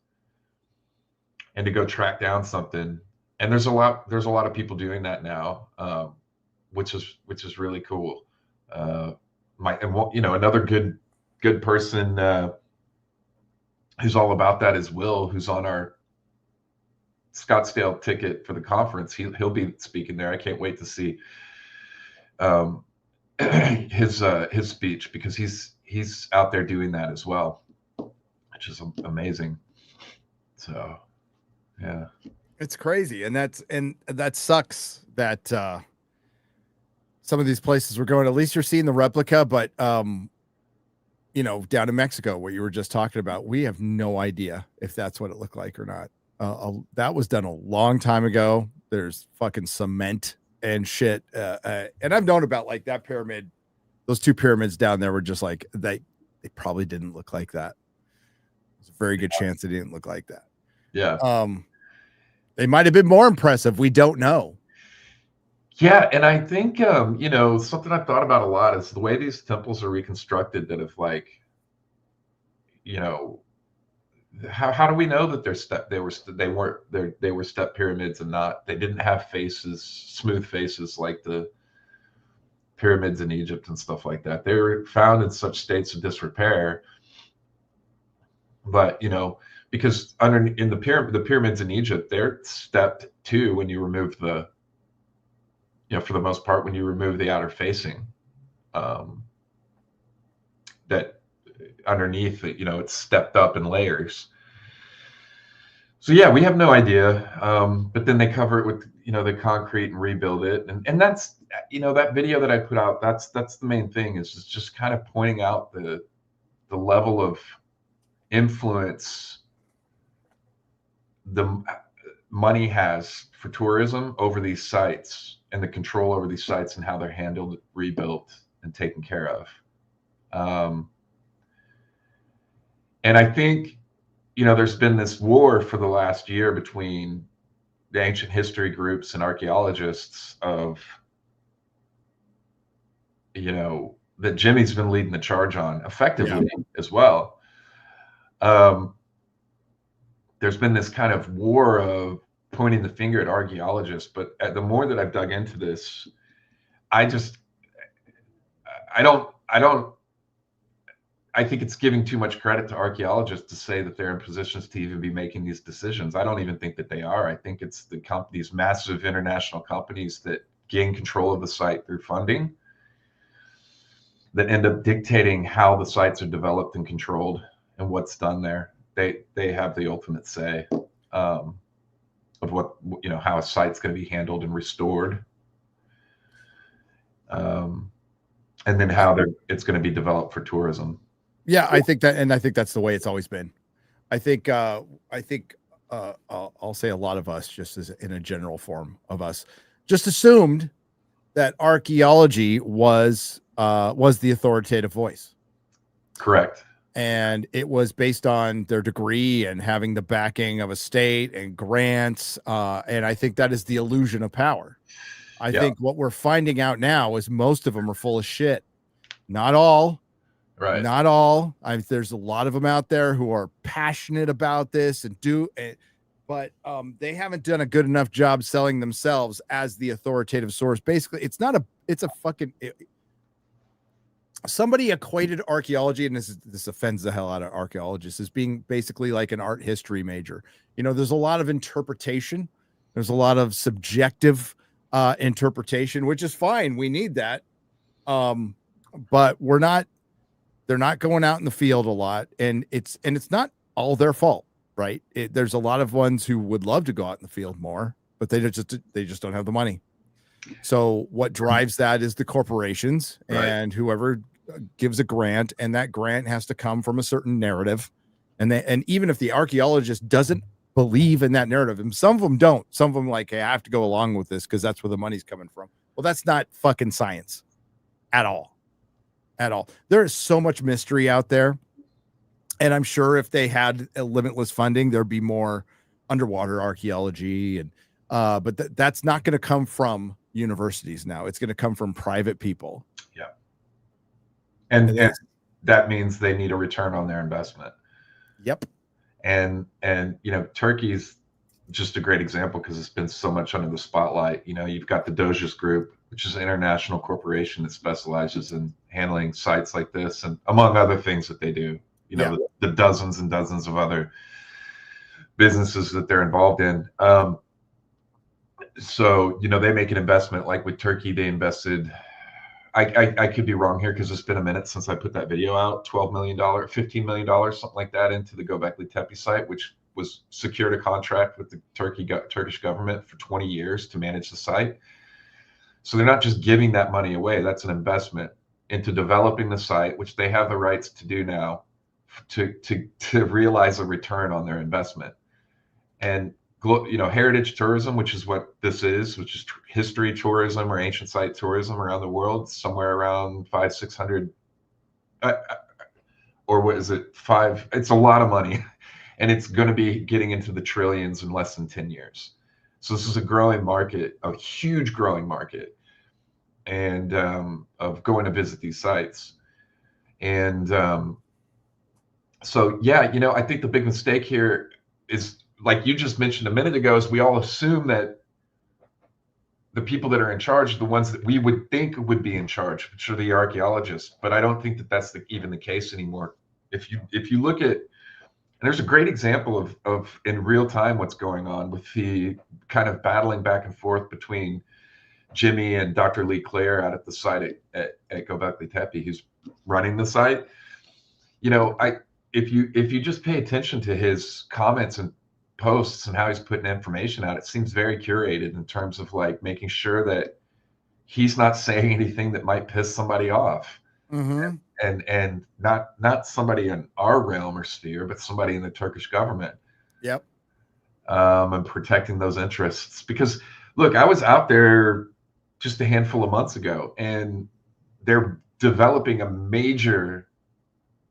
and to go track down something. And there's a lot of people doing that now, which is really cool. Another good person, who's all about that is Will, who's on our Scottsdale ticket for the conference. He'll be speaking there. I can't wait to see his speech, because he's out there doing that as well, which is amazing. So yeah, it's crazy. And that sucks that some of these places we're going, at least you're seeing the replica, but you know, down in Mexico, what you were just talking about, we have no idea if that's what it looked like or not. That was done a long time ago. There's fucking cement and shit. And I've known about like that pyramid, those two pyramids down there were just like, they probably didn't look like that. There's a very good chance they didn't look like that. Yeah. They might've been more impressive. We don't know. Yeah, and I think you know, something I've thought about a lot is the way these temples are reconstructed, that have like, you know, how do we know that they were step pyramids and not, they didn't have smooth faces like the pyramids in Egypt and stuff like that. They were found in such states of disrepair. But, you know, because in the pyramids in Egypt, they're stepped too when you remove for the most part, when you remove the outer facing, that underneath it, you know, it's stepped up in layers. So yeah, we have no idea. But then they cover it with, you know, the concrete and rebuild it. And that's, you know, that video that I put out, that's the main thing, is just kind of pointing out the level of influence the money has for tourism over these sites, and the control over these sites and how they're handled, rebuilt, and taken care of. And I think, you know, there's been this war for the last year between the ancient history groups and archaeologists of, you know, that Jimmy's been leading the charge on effectively as well. There's been this kind of war of pointing the finger at archaeologists, but the more that I've dug into this, I think it's giving too much credit to archaeologists to say that they're in positions to even be making these decisions. I don't even think that they are. I think it's these massive international companies that gain control of the site through funding that end up dictating how the sites are developed and controlled and what's done there. They have the ultimate say of what, you know, how a site's going to be handled and restored, and then how it's going to be developed for tourism. Yeah, I think that's the way it's always been. I think I'll say a lot of us, just as in a general form of us, just assumed that archaeology was the authoritative voice. Correct. and it was based on their degree and having the backing of a state and grants. And I think that is the illusion of power. I think what we're finding out now is most of them are full of shit. Not all, Right. not all. There's a lot of them out there who are passionate about this and but they haven't done a good enough job selling themselves as the authoritative source. Basically, it's a fucking. Somebody equated archaeology, and this offends the hell out of archaeologists, as being basically like an art history major. You know, there's a lot of interpretation. There's a lot of subjective interpretation, which is fine. We need that. But they're not going out in the field a lot. And it's not all their fault, right? There's a lot of ones who would love to go out in the field more, but they just don't have the money. So what drives that is the corporations and whoever gives a grant, and that grant has to come from a certain narrative. And even if the archaeologist doesn't believe in that narrative, and some of them don't, some of them like, hey, I have to go along with this because that's where the money's coming from. Well, that's not fucking science at all. There is so much mystery out there. And I'm sure if they had a limitless funding, there'd be more underwater archaeology and but that's not going to come from universities now. It's going to come from private people. Yeah. And that means they need a return on their investment. Yep. And you know, Turkey's just a great example because it's been so much under the spotlight. You know, you've got the Doges Group, which is an international corporation that specializes in handling sites like this, and among other things that they do. You know, the dozens and dozens of other businesses that they're involved in. So, you know, they make an investment like with Turkey. They invested, I could be wrong here because it's been a minute since I put that video out, $12 million, $15 million, something like that into the Göbekli Tepe site, which was secured a contract with the Turkish government for 20 years to manage the site. So they're not just giving that money away. That's an investment into developing the site, which they have the rights to do now to realize a return on their investment. And you know, heritage tourism, which is what this is, which is history tourism or ancient site tourism around the world, somewhere around 500-600, or what is it, 5? It's a lot of money, and it's going to be getting into the trillions in less than 10 years. So this is a growing market, a huge growing market, and of going to visit these sites. And so, yeah, you know, I think the big mistake here is, like you just mentioned a minute ago, is we all assume that the people that are in charge are the ones that we would think would be in charge, which are the archaeologists. But I don't think that that's even the case anymore. If you look at, and there's a great example of in real time what's going on with the kind of battling back and forth between Jimmy and Dr. Lee Clare out at the site at Göbekli Tepe, who's running the site. You know, if you just pay attention to his comments and posts and how he's putting information out, it seems very curated in terms of like making sure that he's not saying anything that might piss somebody off. Mm-hmm. And not somebody in our realm or sphere, but somebody in the Turkish government. Yep. And protecting those interests. Because look, I was out there just a handful of months ago, and they're developing a major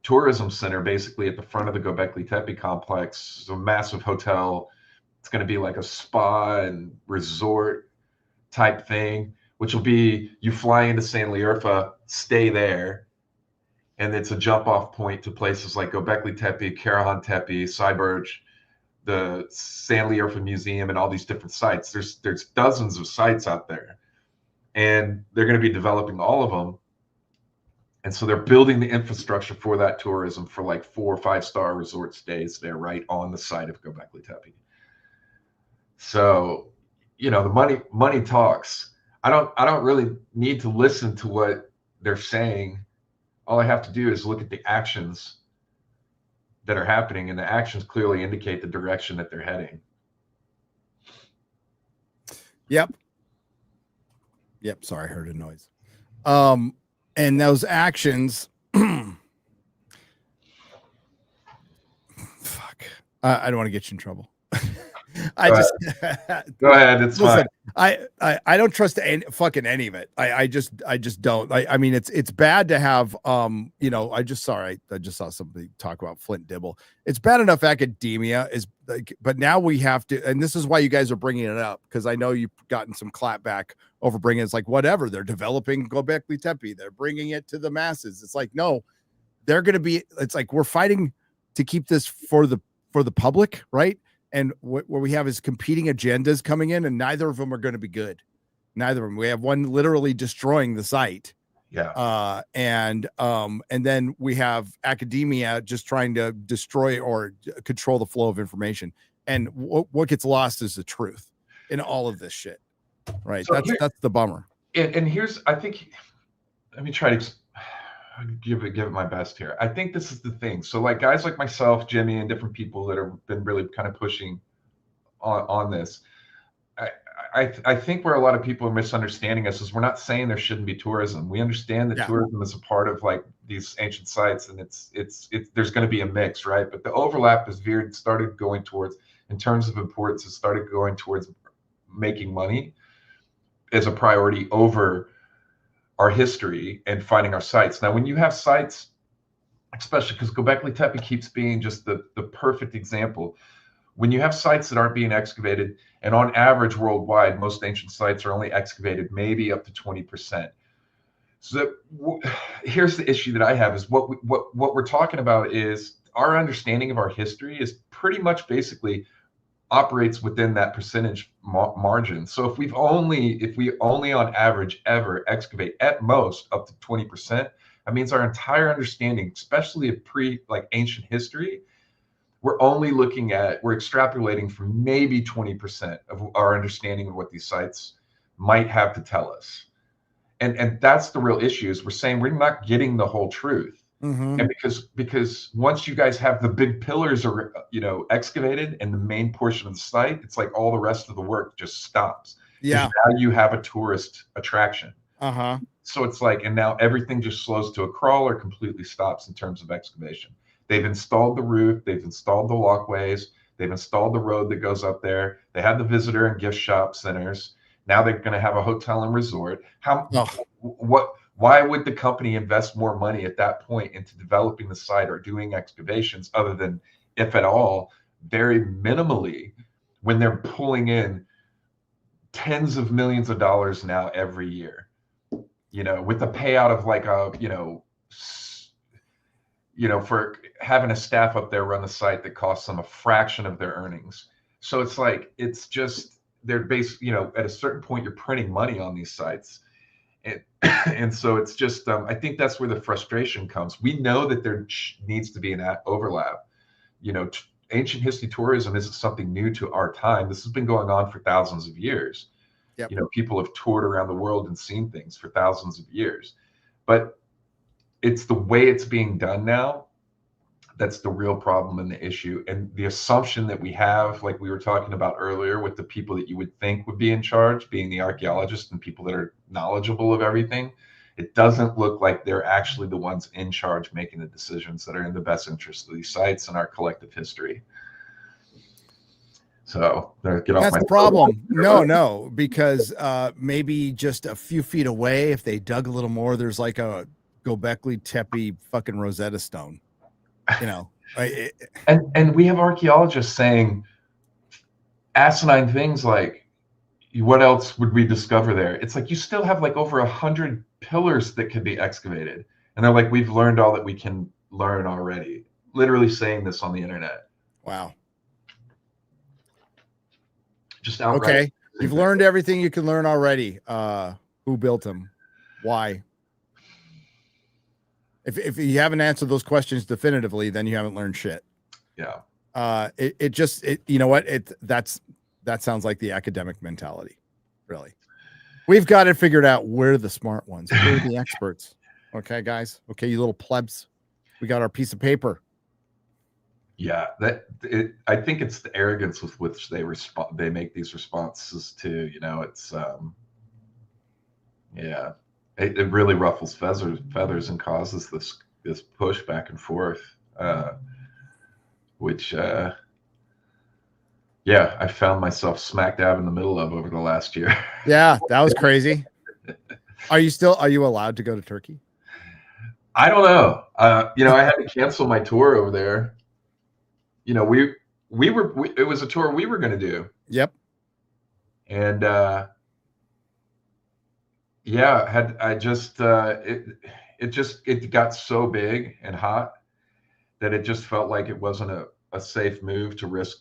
tourism center basically at the front of the Göbekli Tepe complex. It's a massive hotel. It's going to be like a spa and resort type thing, which will be, you fly into Sanliurfa, stay there, and it's a jump off point to places like Göbekli Tepe, Karahan Tepe, Cyberge, the Sanliurfa Museum, and all these different sites. There's dozens of sites out there, and they're going to be developing all of them. And so they're building the infrastructure for that tourism for like 4 or 5 star resort stays there right on the site of Göbekli Tepe. So, you know, the money talks. I don't really need to listen to what they're saying. All I have to do is look at the actions that are happening, and the actions clearly indicate the direction that they're heading. Yep. Sorry, I heard a noise. And those actions, fuck, I don't want to get you in trouble. I just Go ahead. It's listen. fine. I don't trust fucking any of it. I just don't. I mean, it's bad to have you know. I just saw somebody talk about Flint Dibble. It's bad enough academia is like, but now we have to, and this is why you guys are bringing it up, because I know you've gotten some clapback over bringing it's like whatever they're developing Göbekli Tepe, they're bringing it to the masses. It's like no, they're going to be. It's like we're fighting to keep this for the public, right? And what we have is competing agendas coming in, and neither of them are going to be good. Neither of them. We have one literally destroying the site. Yeah. And then we have academia just trying to destroy or control the flow of information. And what gets lost is the truth in all of this shit. Right. So that's the bummer. And here's, I think, let me try to give it my best here. I think this is the thing. So like guys like myself, Jimmy, and different people that have been really kind of pushing on this. I think where a lot of people are misunderstanding us is we're not saying there shouldn't be tourism. We understand that tourism is a part of like these ancient sites, and it's there's going to be a mix, right? But the overlap is started going towards, in terms of importance, it started going towards making money as a priority over our history and finding our sites. Now, when you have sites, especially because Göbekli Tepe keeps being just the perfect example, when you have sites that aren't being excavated, and on average worldwide, most ancient sites are only excavated maybe up to 20%. So here's the issue that I have is what we're talking about is our understanding of our history is pretty much basically operates within that percentage margin. So if we only on average ever excavate at most up to 20%, that means our entire understanding, especially of ancient history, we're extrapolating from maybe 20% of our understanding of what these sites might have to tell us. And that's the real issue, is we're saying we're not getting the whole truth. Mm-hmm. And because once you guys have the big pillars are, excavated and the main portion of the site, it's like all the rest of the work just stops. Yeah. Now you have a tourist attraction. Uh-huh. So it's like, and now everything just slows to a crawl or completely stops in terms of excavation. They've installed the roof, they've installed the walkways, they've installed the road that goes up there. They have the visitor and gift shop centers. Now they're going to have a hotel and resort. Why would the company invest more money at that point into developing the site or doing excavations, other than, if at all, very minimally, when they're pulling in tens of millions of dollars now every year, with the payout of like for having a staff up there run the site that costs them a fraction of their earnings. So it's like, it's just, they're based, at a certain point, you're printing money on these sites. And so it's just, I think that's where the frustration comes. We know that there needs to be an overlap. Ancient history tourism isn't something new to our time. This has been going on for thousands of years. Yep. People have toured around the world and seen things for thousands of years. But it's the way it's being done now that's the real problem and the issue. And the assumption that we have, like we were talking about earlier, with the people that you would think would be in charge, being the archaeologists and people that are knowledgeable of everything, it doesn't look like they're actually the ones in charge making the decisions that are in the best interest of these sites and our collective history. So that's the problem. No, because maybe just a few feet away, if they dug a little more, there's like a Göbekli Tepe fucking Rosetta Stone. And we have archaeologists saying asinine things like, what else would we discover there? It's like, you still have like over 100 pillars that could be excavated, and they're like, we've learned all that we can learn already. Literally saying this on the internet. Wow. Just outright. Okay, you've learned everything you can learn already. Who built them? Why? If you haven't answered those questions definitively, then you haven't learned shit. Yeah. That sounds like the academic mentality. Really. We've got it figured out. We're the smart ones. We're the experts. Okay, guys. Okay, you little plebs. We got our piece of paper. Yeah, I think it's the arrogance with which they make these responses to, it's yeah. It really ruffles feathers and causes this push back and forth, which Yeah, I found myself smack dab in the middle of over the last year. Yeah, that was crazy. Are you allowed to go to Turkey? I don't know. I had to cancel my tour over there. It was a tour we were going to do. Yep. And yeah, it got so big and hot that it just felt like it wasn't a safe move to risk,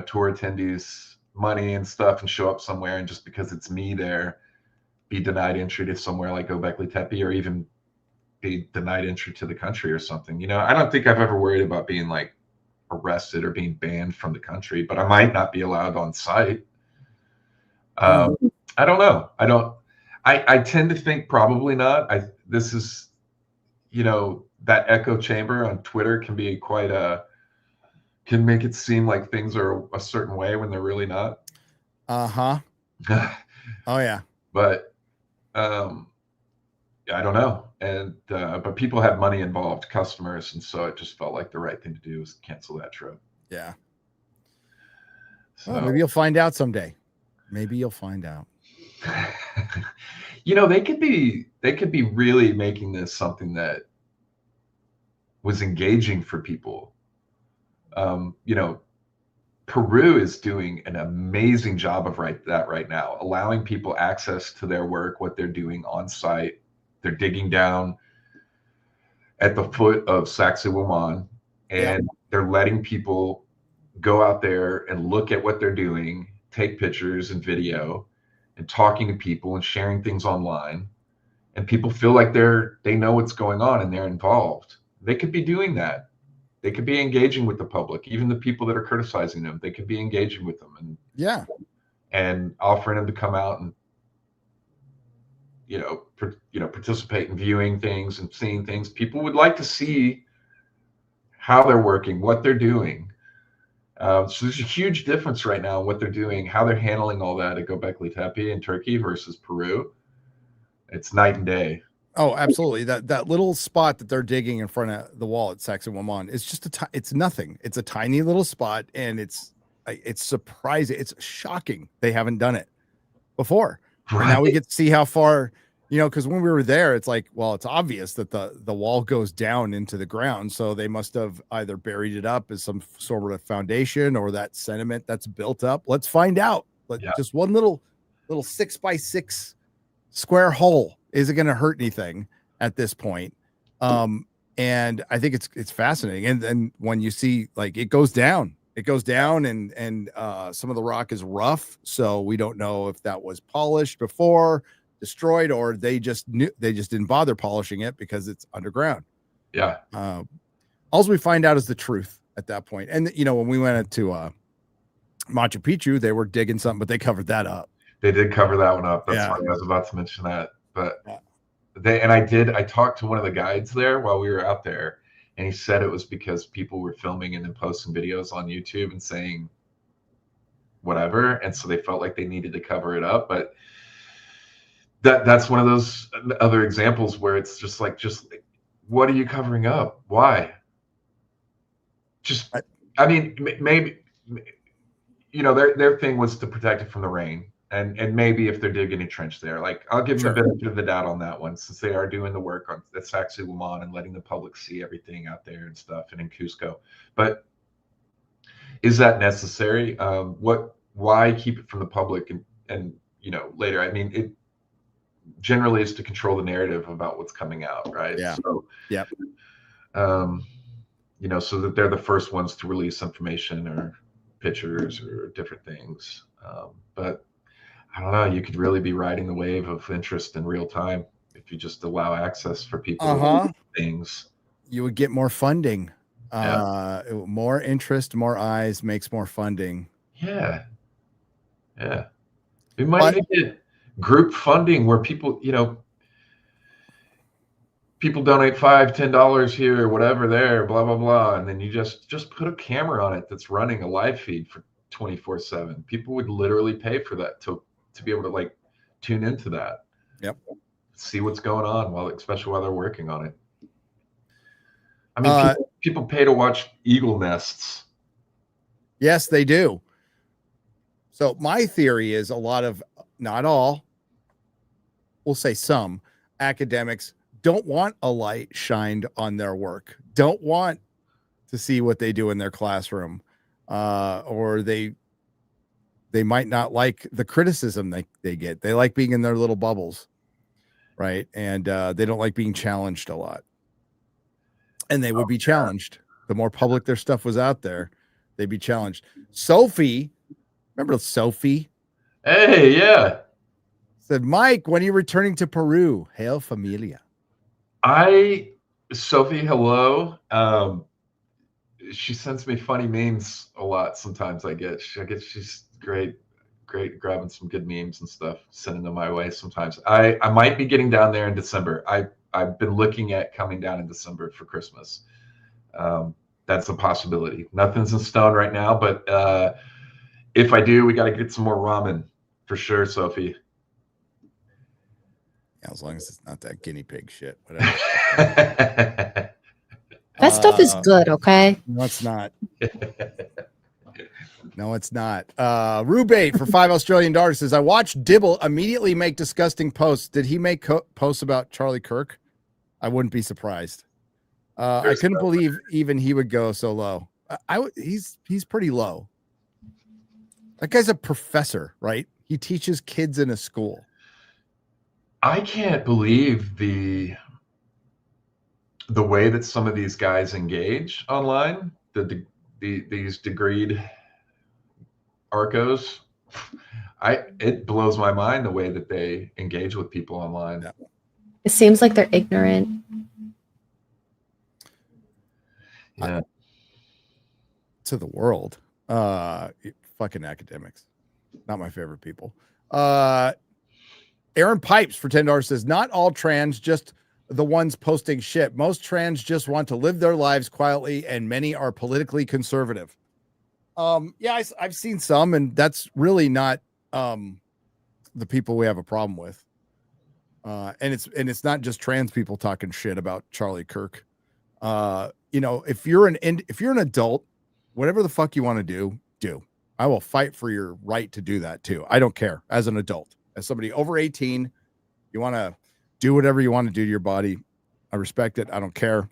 tour attendees money and stuff and show up somewhere and just because it's me there, be denied entry to somewhere like Göbekli Tepe or even be denied entry to the country or something. I don't think I've ever worried about being like arrested or being banned from the country, but I might not be allowed on site. I don't know. I tend to think probably not. This is, that echo chamber on Twitter can be can make it seem like things are a certain way when they're really not. Oh yeah. But I don't know. And but people had money involved, customers, and so it just felt like the right thing to do was cancel that trip. Yeah. So Well, maybe you'll find out someday. Maybe you'll find out. they could be really making this something that was engaging for people. Peru is doing an amazing job of that right now, allowing people access to their work, what they're doing on site. They're digging down at the foot of Sacsayhuaman, and they're letting people go out there and look at what they're doing, take pictures and video, and talking to people and sharing things online. And people feel like they know what's going on and they're involved. They could be doing that. They could be engaging with the public, even the people that are criticizing them. They could be engaging with them and offering them to come out and participate in viewing things and seeing things. People would like to see how they're working, what they're doing. So there's a huge difference right now in what they're doing, how they're handling all that at Göbekli Tepe in Turkey versus Peru. It's night and day. Oh, absolutely. That little spot that they're digging in front of the wall at Sacsayhuaman is just it's nothing. It's a tiny little spot, and it's surprising. It's shocking they haven't done it before. Right. And now we get to see how far, because when we were there, it's like, well, it's obvious that the wall goes down into the ground. So they must have either buried it up as some sort of foundation or that sediment that's built up. Let's find out. Just one little 6x6 square hole. Is it going to hurt anything at this point? And I think it's fascinating. And then when you see like it goes down and some of the rock is rough. So we don't know if that was polished before, destroyed, or they just didn't bother polishing it because it's underground. Yeah. All we find out is the truth at that point. And when we went to Machu Picchu, they were digging something, but they covered that up. They did cover that one up. That's funny. I was about to mention that. But I talked to one of the guides there while we were out there, and he said it was because people were filming and then posting videos on YouTube and saying whatever, and so they felt like they needed to cover it up. But that's one of those other examples where it's just like what are you covering up? Why? Maybe their thing was to protect it from the rain. And maybe if they're digging a trench there, like I'll give them the benefit of the doubt on that one, since they are doing the work on that Sacsayhuaman and letting the public see everything out there and stuff, and in Cusco. But is that necessary? Why keep it from the public and later? I mean, it generally is to control the narrative about what's coming out, right? Yeah. So, so that they're the first ones to release information or pictures or different things. But I don't know. You could really be riding the wave of interest in real time if you just allow access for people to things. You would get more funding. More interest, more eyes makes more funding. Yeah. We might make it group funding where people, people donate $5-10 here or whatever there, blah, blah, blah. And then you just put a camera on it that's running a live feed for 24/7. People would literally pay for that to be able to like tune into that. Yep. See what's going on especially while they're working on it. I mean, people pay to watch eagle nests Yes, they do. So my theory is a lot of, not all, we'll say some academics don't want a light shined on their work, don't want to see what they do in their classroom, or they might not like the criticism they get. They like being in their little bubbles, right? And they don't like being challenged a lot. And they would be challenged. The more public their stuff was out there, they'd be challenged. Sophie, remember Sophie? Hey, yeah. Said, Mike, when are you returning to Peru? Hail familia. Sophie, hello. She sends me funny memes a lot. Sometimes she's great grabbing some good memes and stuff, sending them my way sometimes. I might be getting down there in December. I've been looking at coming down in December for Christmas. That's a possibility. Nothing's in stone right now, but if I do, we got to get some more ramen for sure, Sophie. Yeah, as long as it's not that guinea pig shit. Whatever. That stuff is good, okay? No, it's not. No, it's not. Rubate for $5 says, I watched Dibble immediately make disgusting posts. Did he make posts about Charlie Kirk? I wouldn't be surprised. I couldn't believe even he would go so low. He's pretty low. That guy's a professor, right? He teaches kids in a school. I can't believe the way that some of these guys engage online. These degreed Arcos, it blows my mind the way that they engage with people online. Yeah. It seems like they're ignorant. Yeah. To the world. Fucking academics. Not my favorite people. Aaron Pipes for $10 says, not all trans, just the ones posting shit. Most trans just want to live their lives quietly, and many are politically conservative. Yeah, I've seen some, and that's really not the people we have a problem with. And it's not just trans people talking shit about Charlie Kirk. If you're an adult, whatever the fuck you want to do. I will fight for your right to do that too. I don't care. As an adult, as somebody over 18, you want to do whatever you want to do to your body. I respect it. I don't care.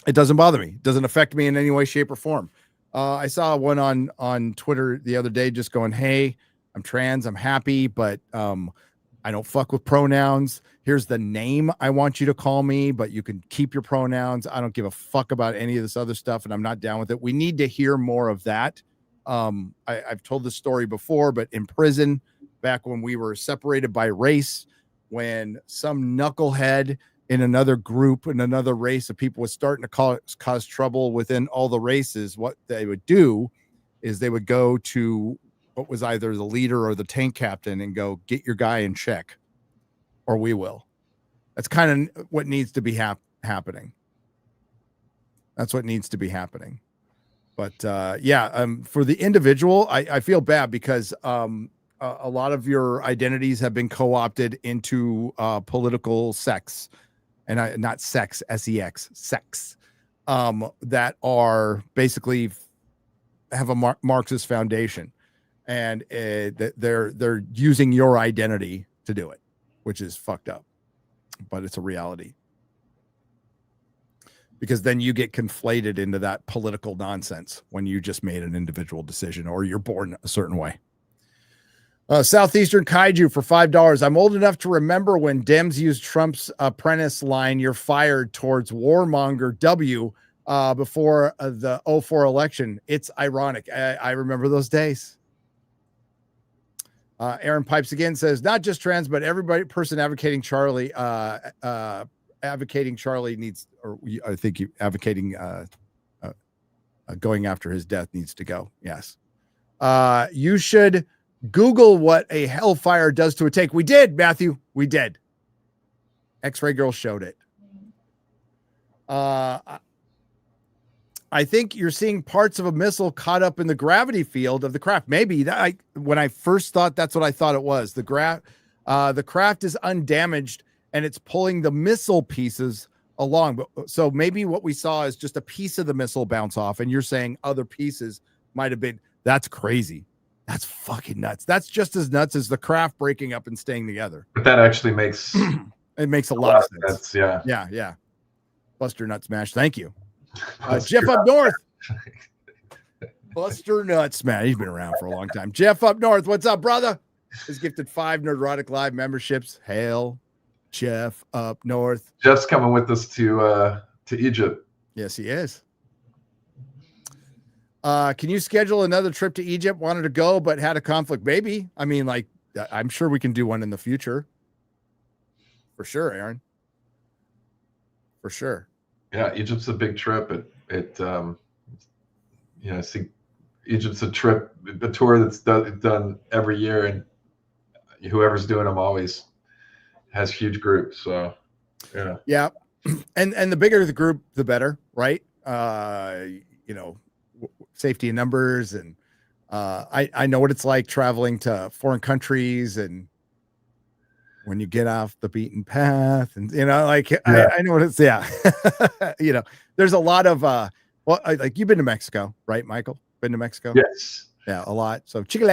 It doesn't bother me. It doesn't affect me in any way, shape, or form. I saw one on Twitter the other day just going, hey, I'm trans, I'm happy, but I don't fuck with pronouns. Here's the name I want you to call me, but you can keep your pronouns. I don't give a fuck about any of this other stuff, and I'm not down with it. We need to hear more of that. I've told this story before, but in prison, back when we were separated by race, when some knucklehead in another group, in another race of people was starting to cause trouble within all the races, what they would do is they would go to what was either the leader or the tank captain and go, get your guy in check or we will. That's kind of what needs to be happening. That's what needs to be happening. But for the individual, I feel bad because a lot of your identities have been co-opted into political sex, and not sex, S-E-X, sex, that are basically have a Marxist foundation, and they're using your identity to do it, which is fucked up, but it's a reality. Because then you get conflated into that political nonsense when you just made an individual decision or you're born a certain way. Southeastern Kaiju for $5. I'm old enough to remember when Dems used Trump's apprentice line, you're fired, towards warmonger W before the 2004 election. It's ironic. I remember those days. Aaron Pipes again says, not just trans, but everybody, person advocating Charlie, needs, or I think advocating going after his death needs to go. Yes. You should Google what a hellfire does to a tank. We did, Matthew. We did. X-Ray Girl showed it. I think you're seeing parts of a missile caught up in the gravity field of the craft. Maybe when I first thought that's what I thought it was. The craft is undamaged and it's pulling the missile pieces along. So maybe what we saw is just a piece of the missile bounce off, and you're saying other pieces might have been. That's crazy. That's fucking nuts. That's just as nuts as the craft breaking up and staying together. But that actually makes it makes a lot of sense. Yeah. Yeah. Yeah. Buster Nut Smash. Thank you. Jeff up north. Buster Nut Smash. He's been around for a long time. Jeff up north. What's up, brother? Has gifted 5 Nerdrotic Live memberships. Hail, Jeff up north. Jeff's coming with us to Egypt. Yes, he is. Can you schedule another trip to Egypt? Wanted to go, but had a conflict. Maybe. I mean, like, I'm sure we can do one in the future. For sure, Aaron. For sure. Yeah, Egypt's a big trip. I see Egypt's a tour that's done every year, and whoever's doing them always has huge groups. So, yeah. Yeah. And the bigger the group, the better, right? Safety in numbers. And I know what it's like traveling to foreign countries, and when you get off the beaten path, and I know what it's, there's a lot of like, you've been to Mexico, right, Michael? Been to Mexico? Yes. Yeah, a lot. So chicle.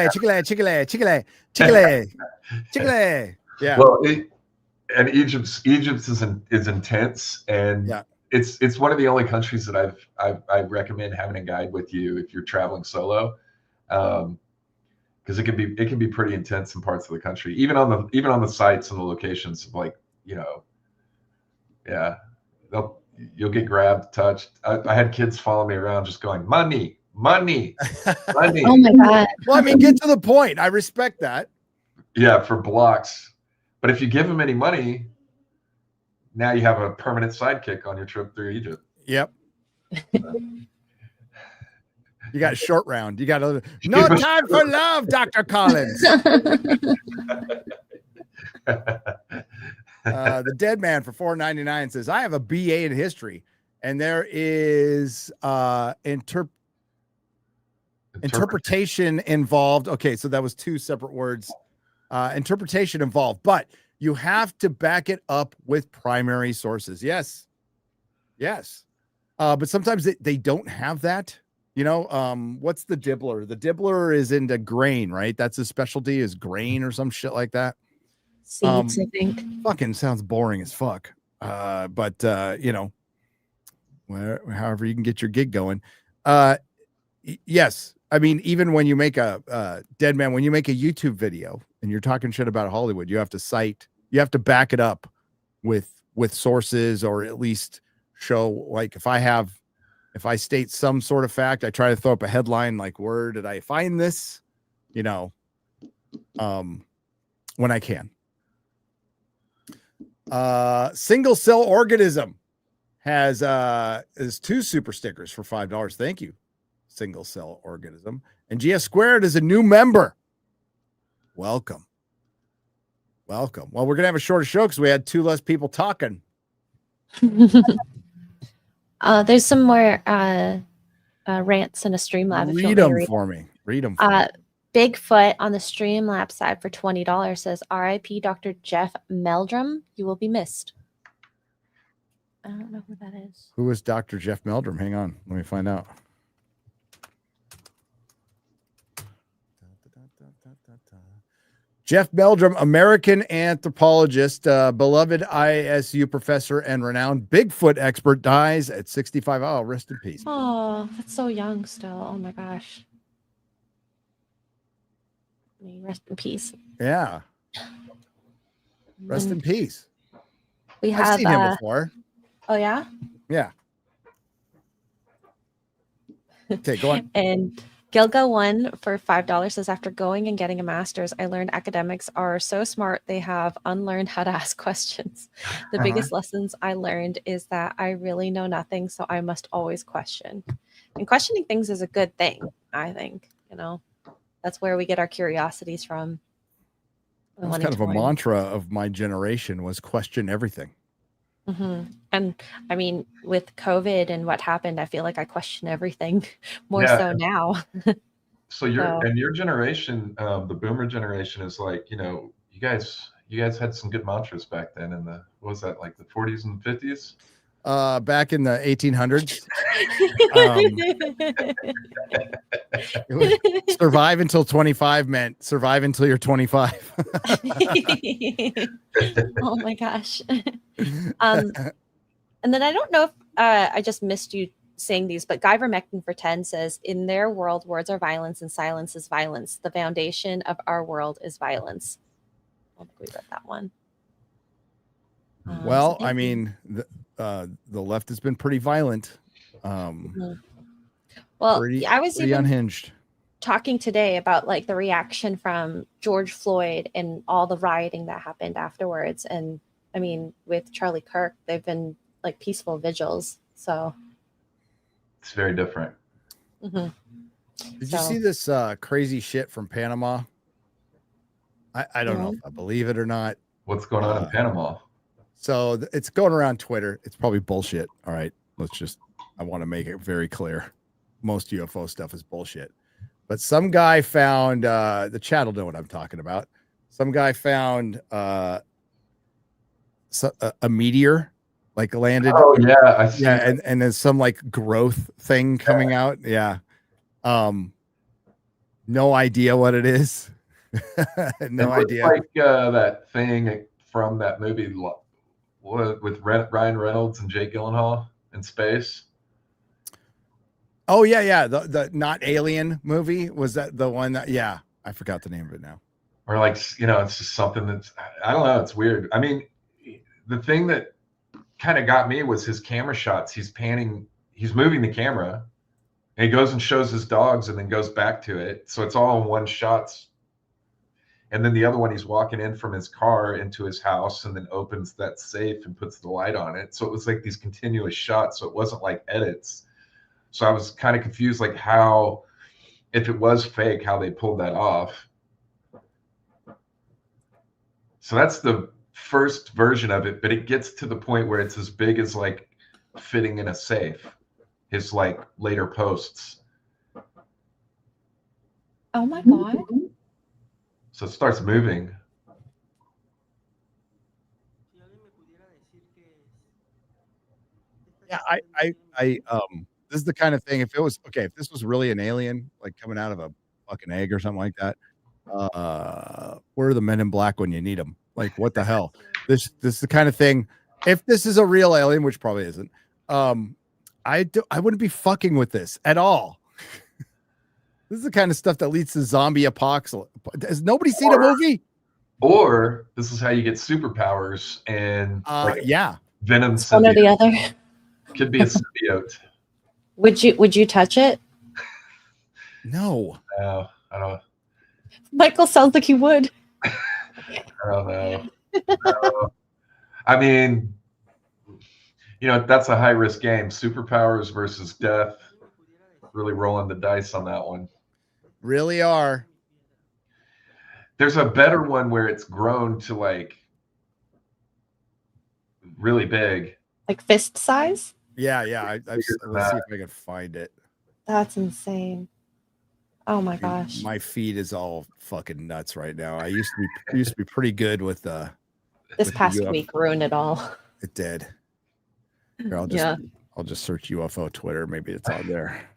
Yeah. Well, and Egypt's is intense, and it's one of the only countries that I recommend having a guide with you if you're traveling solo, because it can be pretty intense in parts of the country, even on the sites and the locations of, like, you'll get grabbed, touched. I had kids follow me around just going, money. Oh my God. Well, I mean, get to the point. I respect that. Yeah, for blocks. But if you give them any money, now you have a permanent sidekick on your trip through Egypt. Yep. You got a short round. You got no time for love, Dr. Collins. The Dead Man for $4.99 says, I have a BA in history, and there is interpretation involved. Okay, so that was 2 separate words. Interpretation involved, but you have to back it up with primary sources. Yes. But sometimes they don't have that. What's the dibbler? The dibbler is into grain, right? That's his specialty, is grain or some shit like that. Seeds, I think. Fucking sounds boring as fuck. But however you can get your gig going. Yes. I mean, even when you make a Dead Man, when you make a YouTube video and you're talking shit about Hollywood, you have to back it up with sources, or at least show, like, if I state some sort of fact, I try to throw up a headline like, where did I find this? When I can. Single Cell Organism has 2 super stickers for $5. Thank you, Single Cell Organism. And GS Squared is a new member. Welcome. Well, we're gonna have a shorter show because we had 2 less people talking. There's some more rants in a Streamlab. Read them for me. Bigfoot on the Streamlab side for $20 says, R.I.P. Dr. Jeff Meldrum. You will be missed. I don't know who that is. Who is Dr. Jeff Meldrum? Hang on. Let me find out. Jeff Meldrum, American anthropologist, beloved ISU professor, and renowned Bigfoot expert, dies at 65. Oh, rest in peace. Oh, that's so young still. Oh my gosh. Rest in peace. Yeah. Rest in peace. We have I've seen him before. Oh yeah? Yeah. Okay, go on. And Gilga won for $5 says, after going and getting a master's, I learned academics are so smart they have unlearned how to ask questions. The biggest lessons I learned is that I really know nothing, so I must always question. And questioning things is a good thing, I think. That's where we get our curiosities from. That's kind of a mantra of my generation, was question everything. Mm-hmm. And I mean, with COVID and what happened, I feel like I question everything more so now. So your generation, the boomer generation, is like, you guys had some good mantras back then in the, what was that, like the 40s and 50s? back in the 1800s. Survive until 25 meant survive until you're 25. Oh my gosh. And then I don't know if I just missed you saying these, but Guy Vermectin for 10 says, in their world, words are violence and silence is violence. The foundation of our world is violence. I don't think we read that one. Well, so I mean, the left has been pretty violent. Well, pretty, I was pretty even unhinged. Talking today about like the reaction from George Floyd and all the rioting that happened afterwards. And I mean, with Charlie Kirk, they've been like peaceful vigils. So it's very different. Did you see this crazy shit from Panama? I don't know if I believe it or not. What's going on in Panama? So it's going around Twitter. It's probably bullshit. All right. I want to make it very clear. Most UFO stuff is bullshit. But some guy found, the chat will know what I'm talking about. Some guy found a meteor, like landed. Oh yeah, I see. Yeah, and there's some like growth thing coming out. Yeah. No idea what it is. No idea. Like that thing from that movie with Ryan Reynolds and Jake Gyllenhaal in space. Oh yeah. The Not Alien movie, was that the one that? Yeah, I forgot the name of it now. Or like, it's just something that's, I don't know. It's weird. I mean, the thing that kind of got me was his camera shots. He's moving the camera, and he goes and shows his dogs, and then goes back to it. So it's all in one shot. And then the other one, he's walking in from his car into his house, and then opens that safe and puts the light on it. So it was like these continuous shots. So it wasn't like edits. So I was kind of confused, like how, if it was fake, how they pulled that off. So that's the first version of it, but it gets to the point where it's as big as like fitting in a safe. His like later posts. Oh my God. So it starts moving. Yeah, I this is the kind of thing, if this was really an alien, like coming out of a fucking egg or something like that, where are the men in black when you need them? Like, what the hell? This is the kind of thing, if this is a real alien, which probably isn't, I wouldn't be fucking with this at all. This is the kind of stuff that leads to zombie apocalypse. Has nobody seen a movie? Or this is how you get superpowers and venom symbiote. One or the other. Could be a symbiote. Would you touch it? No. No, I don't. Michael sounds like he would. I don't know. No. I mean, that's a high risk game. Superpowers versus death. Really rolling the dice on that one. Really are. There's a better one where it's grown to like really big. Like fist size? Yeah. Let's see if I can find it. That's insane. Oh my gosh. My feed is all fucking nuts right now. I used to be pretty good with this past week ruined it all. It did. Here, I'll just search UFO Twitter. Maybe it's on there.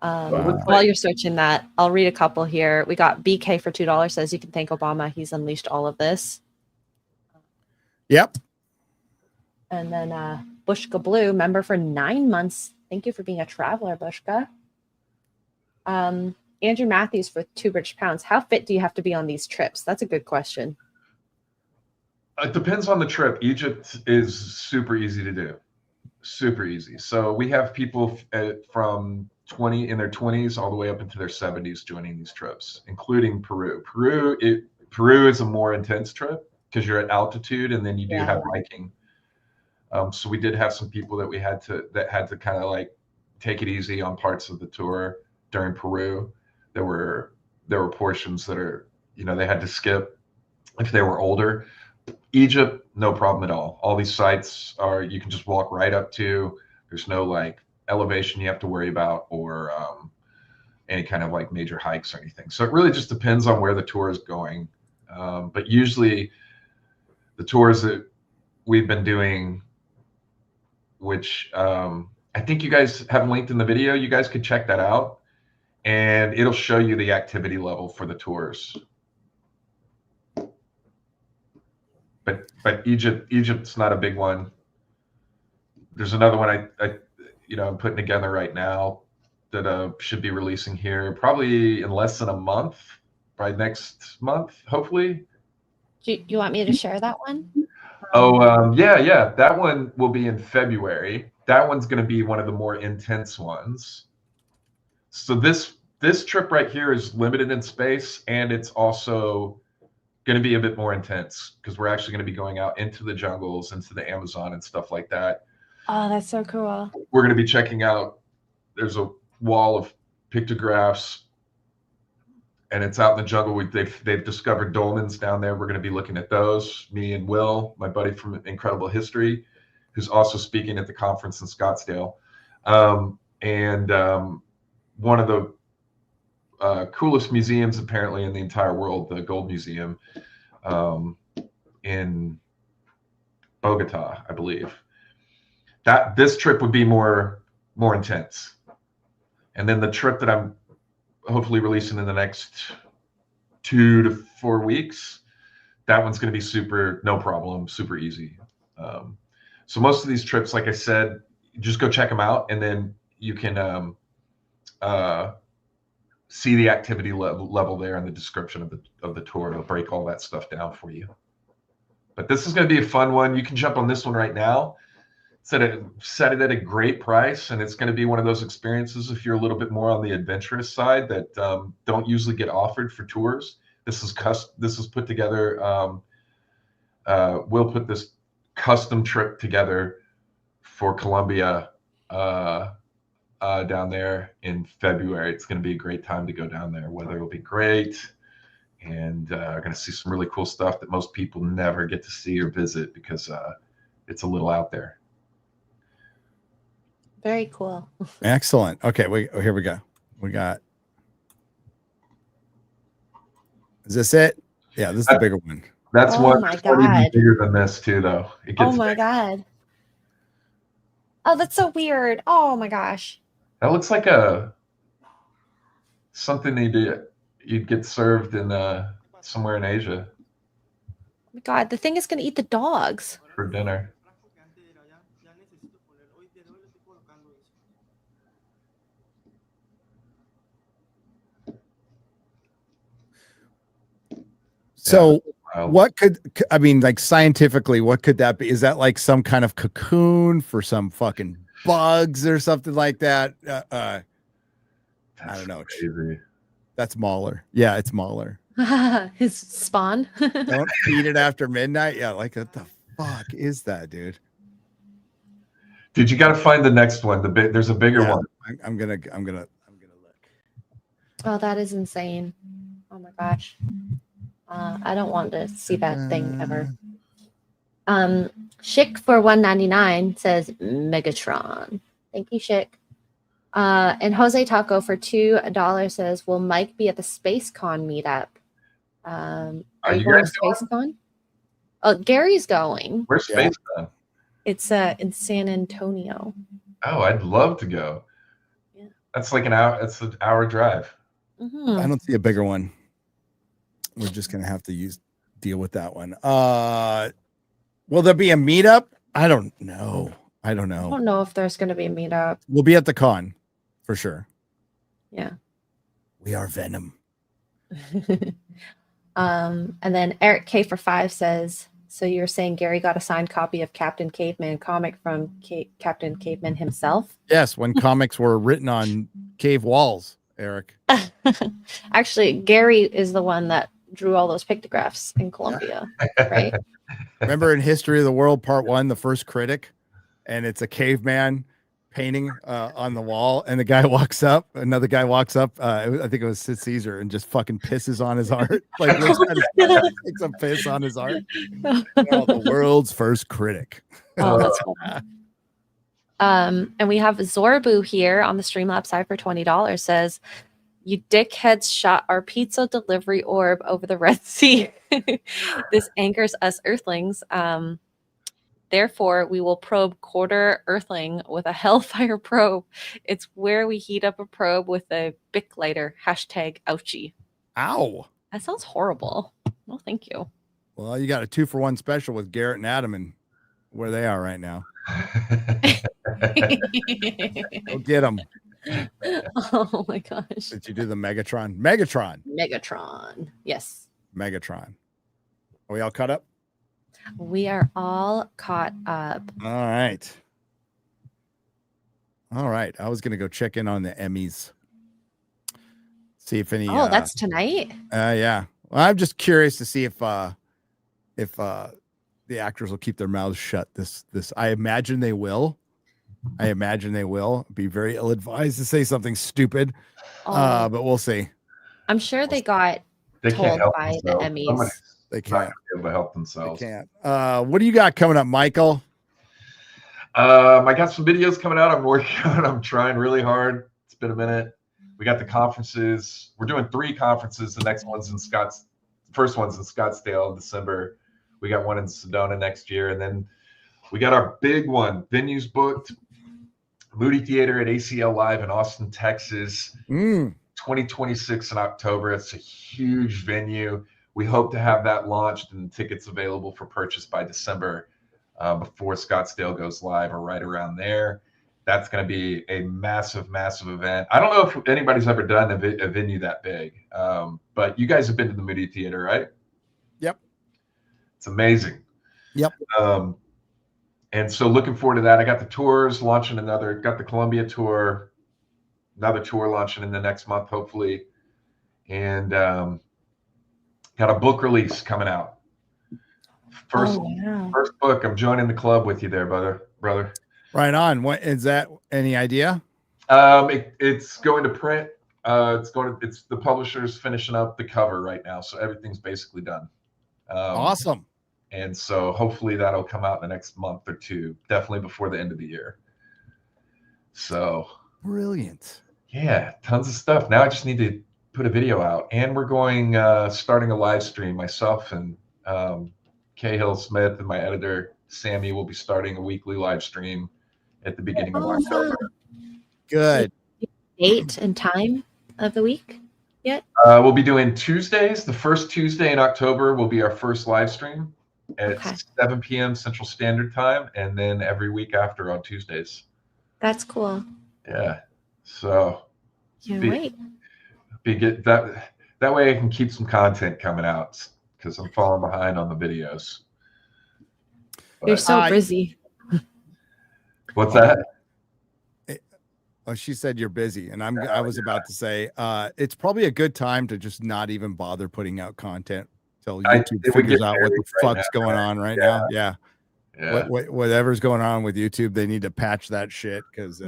While you're searching that, I'll read a couple here. We got BK for $2 says, you can thank Obama. He's unleashed all of this. Yep. And then Bushka Blue, member for 9 months. Thank you for being a traveler, Bushka. Andrew Matthews for 2 British pounds. How fit do you have to be on these trips? That's a good question. It depends on the trip. Egypt is super easy to do. Super easy. So we have people from in their 20s all the way up into their 70s joining these trips, including Peru. Peru is a more intense trip because you're at altitude, and then you do have hiking. So we did have some people that had to kind of like take it easy on parts of the tour during Peru. There were portions that they had to skip if they were older. Egypt, no problem at all. All these sites you can just walk right up to. There's no like elevation you have to worry about, or any kind of like major hikes or anything. So it really just depends on where the tour is going. But usually the tours that we've been doing which I think you guys have linked in the video. You guys could check that out, and it'll show you the activity level for the tours. But Egypt's not a big one. There's another one I'm putting together right now that should be releasing here probably in less than a month, by next month, hopefully. Do you want me to share that one? Yeah. That one will be in February. That one's going to be one of the more intense ones. So this trip right here is limited in space, and it's also going to be a bit more intense because we're actually going to be going out into the jungles, into the Amazon and stuff like that. Oh, that's so cool. We're going to be checking out, there's a wall of pictographs, and it's out in the jungle. They've discovered dolmens down there. We're going to be looking at those. Me and Will, my buddy from Incredible History, who's also speaking at the conference in Scottsdale. One of the coolest museums apparently in the entire world, the Gold Museum in Bogota, I believe. This trip would be more intense. And then the trip that I'm hopefully releasing in the next 2 to 4 weeks, that one's going to be no problem, super easy. So most of these trips, like I said, just go check them out, and then you can see the activity level there in the description of the tour. It'll break all that stuff down for you. But this is going to be a fun one. You can jump on this one right now. Set it at a great price, and it's going to be one of those experiences if you're a little bit more on the adventurous side that don't usually get offered for tours. This is put together. We'll put this custom trip together for Colombia down there in February. It's going to be a great time to go down there. Weather will be great, and going to see some really cool stuff that most people never get to see or visit because it's a little out there. Very cool. Excellent. Okay, here we go. We got. Is this it? Yeah, this is the bigger one. That's Oh one. my It's one even God. bigger than this too, though. It gets Oh my God. Oh, that's so weird. Oh my gosh. That looks like something you'd get served in somewhere in Asia Oh my God, the thing is going to eat the dogs. for dinner. So Wow. what I mean, like scientifically, what could that be? Is that like some kind of cocoon for some fucking bugs or something like that? I don't know. Crazy. That's Mauler. Yeah, it's Mauler. His spawn. Don't feed it after midnight. Yeah, like what the fuck is that, dude? Dude, you got to find the next one. There's a bigger one. I'm gonna look. Oh, that is insane. Oh my gosh. I don't want to see that thing ever. Schick for $1.99 says Megatron. Thank you, Schick. And Jose Taco for $2 says, will Mike be at the SpaceCon meetup? Are you going to SpaceCon? Oh, Gary's going. Where's SpaceCon? It's in San Antonio. Oh, I'd love to go. Yeah. That's like an hour. That's an hour drive. Mm-hmm. I don't see a bigger one. We're just gonna have to deal with that one. Will there be a meetup? I don't know. I don't know if there's going to be a meetup. We'll be at the con for sure. Yeah. We are Venom. And then Eric K for $5 says, so you're saying Gary got a signed copy of Captain Caveman comic from Captain Caveman himself? Yes, when comics were written on cave walls, Eric. Actually, Gary is the one that drew all those pictographs in Colombia, right? Remember in History of the World Part 1, the first critic, and it's a caveman painting on the wall, and the guy walks up, another guy walks up, I think it was Sid Caesar, and just fucking pisses on his art. Like takes a piss on his art. The world's first critic. Oh, that's funny. And we have Zorbu here on the Streamlabs side for $20 says, you dickheads shot our pizza delivery orb over the Red Sea. This angers us Earthlings. Therefore, we will probe quarter Earthling with a Hellfire probe. It's where we heat up a probe with a Bic lighter. Hashtag ouchie. Ow. That sounds horrible. No, thank you. Well, you got a 2-for-1 special with Garrett and Adam and where they are right now. Go get them. Oh my gosh. Did you do the Megatron? Megatron. Yes. Megatron. Are we all caught up? We are all caught up. All right. I was going to go check in on the Emmys. See if any. Oh, that's tonight? Yeah. Well, I'm just curious to see if the actors will keep their mouths shut. I imagine they will. Be very ill-advised to say something stupid. But we'll see. I'm sure they got told by the Emmys. They can't be able to help themselves. They can't. What do you got coming up, Michael? I got some videos coming out. I'm working on. I'm trying really hard. It's been a minute. We got the conferences. We're doing 3 conferences. The next one's first one's in Scottsdale in December. We got one in Sedona next year, and then we got our big one. Venues booked. Moody Theater at ACL Live in Austin, Texas. 2026 in October. It's a huge venue. We hope to have that launched and tickets available for purchase by December before Scottsdale goes live or right around there. That's going to be a massive, massive event. I don't know if anybody's ever done a venue that big, but you guys have been to the Moody Theater, right? Yep. It's amazing. Yep. And so looking forward to that. I got the tours launching got the Columbia tour, another tour launching in the next month, hopefully. And got a book release coming out. First book. I'm joining the club with you there, brother. Right on. What is that? Any idea? It's going to print. It's the publisher's finishing up the cover right now, so everything's basically done. Awesome. And so hopefully that'll come out in the next month or 2, definitely before the end of the year. So brilliant. Yeah, tons of stuff. Now I just need to put a video out, and we're going starting a live stream. Myself and Cahill Smith and my editor Sammy will be starting a weekly live stream at the beginning of October. Good. Date and time of the week yet? We'll be doing Tuesdays. The first Tuesday in October will be our first live stream at 7 p.m. Central Standard Time, and then every week after on Tuesdays. That's cool. Yeah. So wait. That way I can keep some content coming out because I'm falling behind on the videos. You're so busy. What's that? Oh, she said you're busy, and I was about to say it's probably a good time to just not even bother putting out content till YouTube figures out what the fuck's going on right now. Yeah. Whatever's going on with YouTube, they need to patch that shit because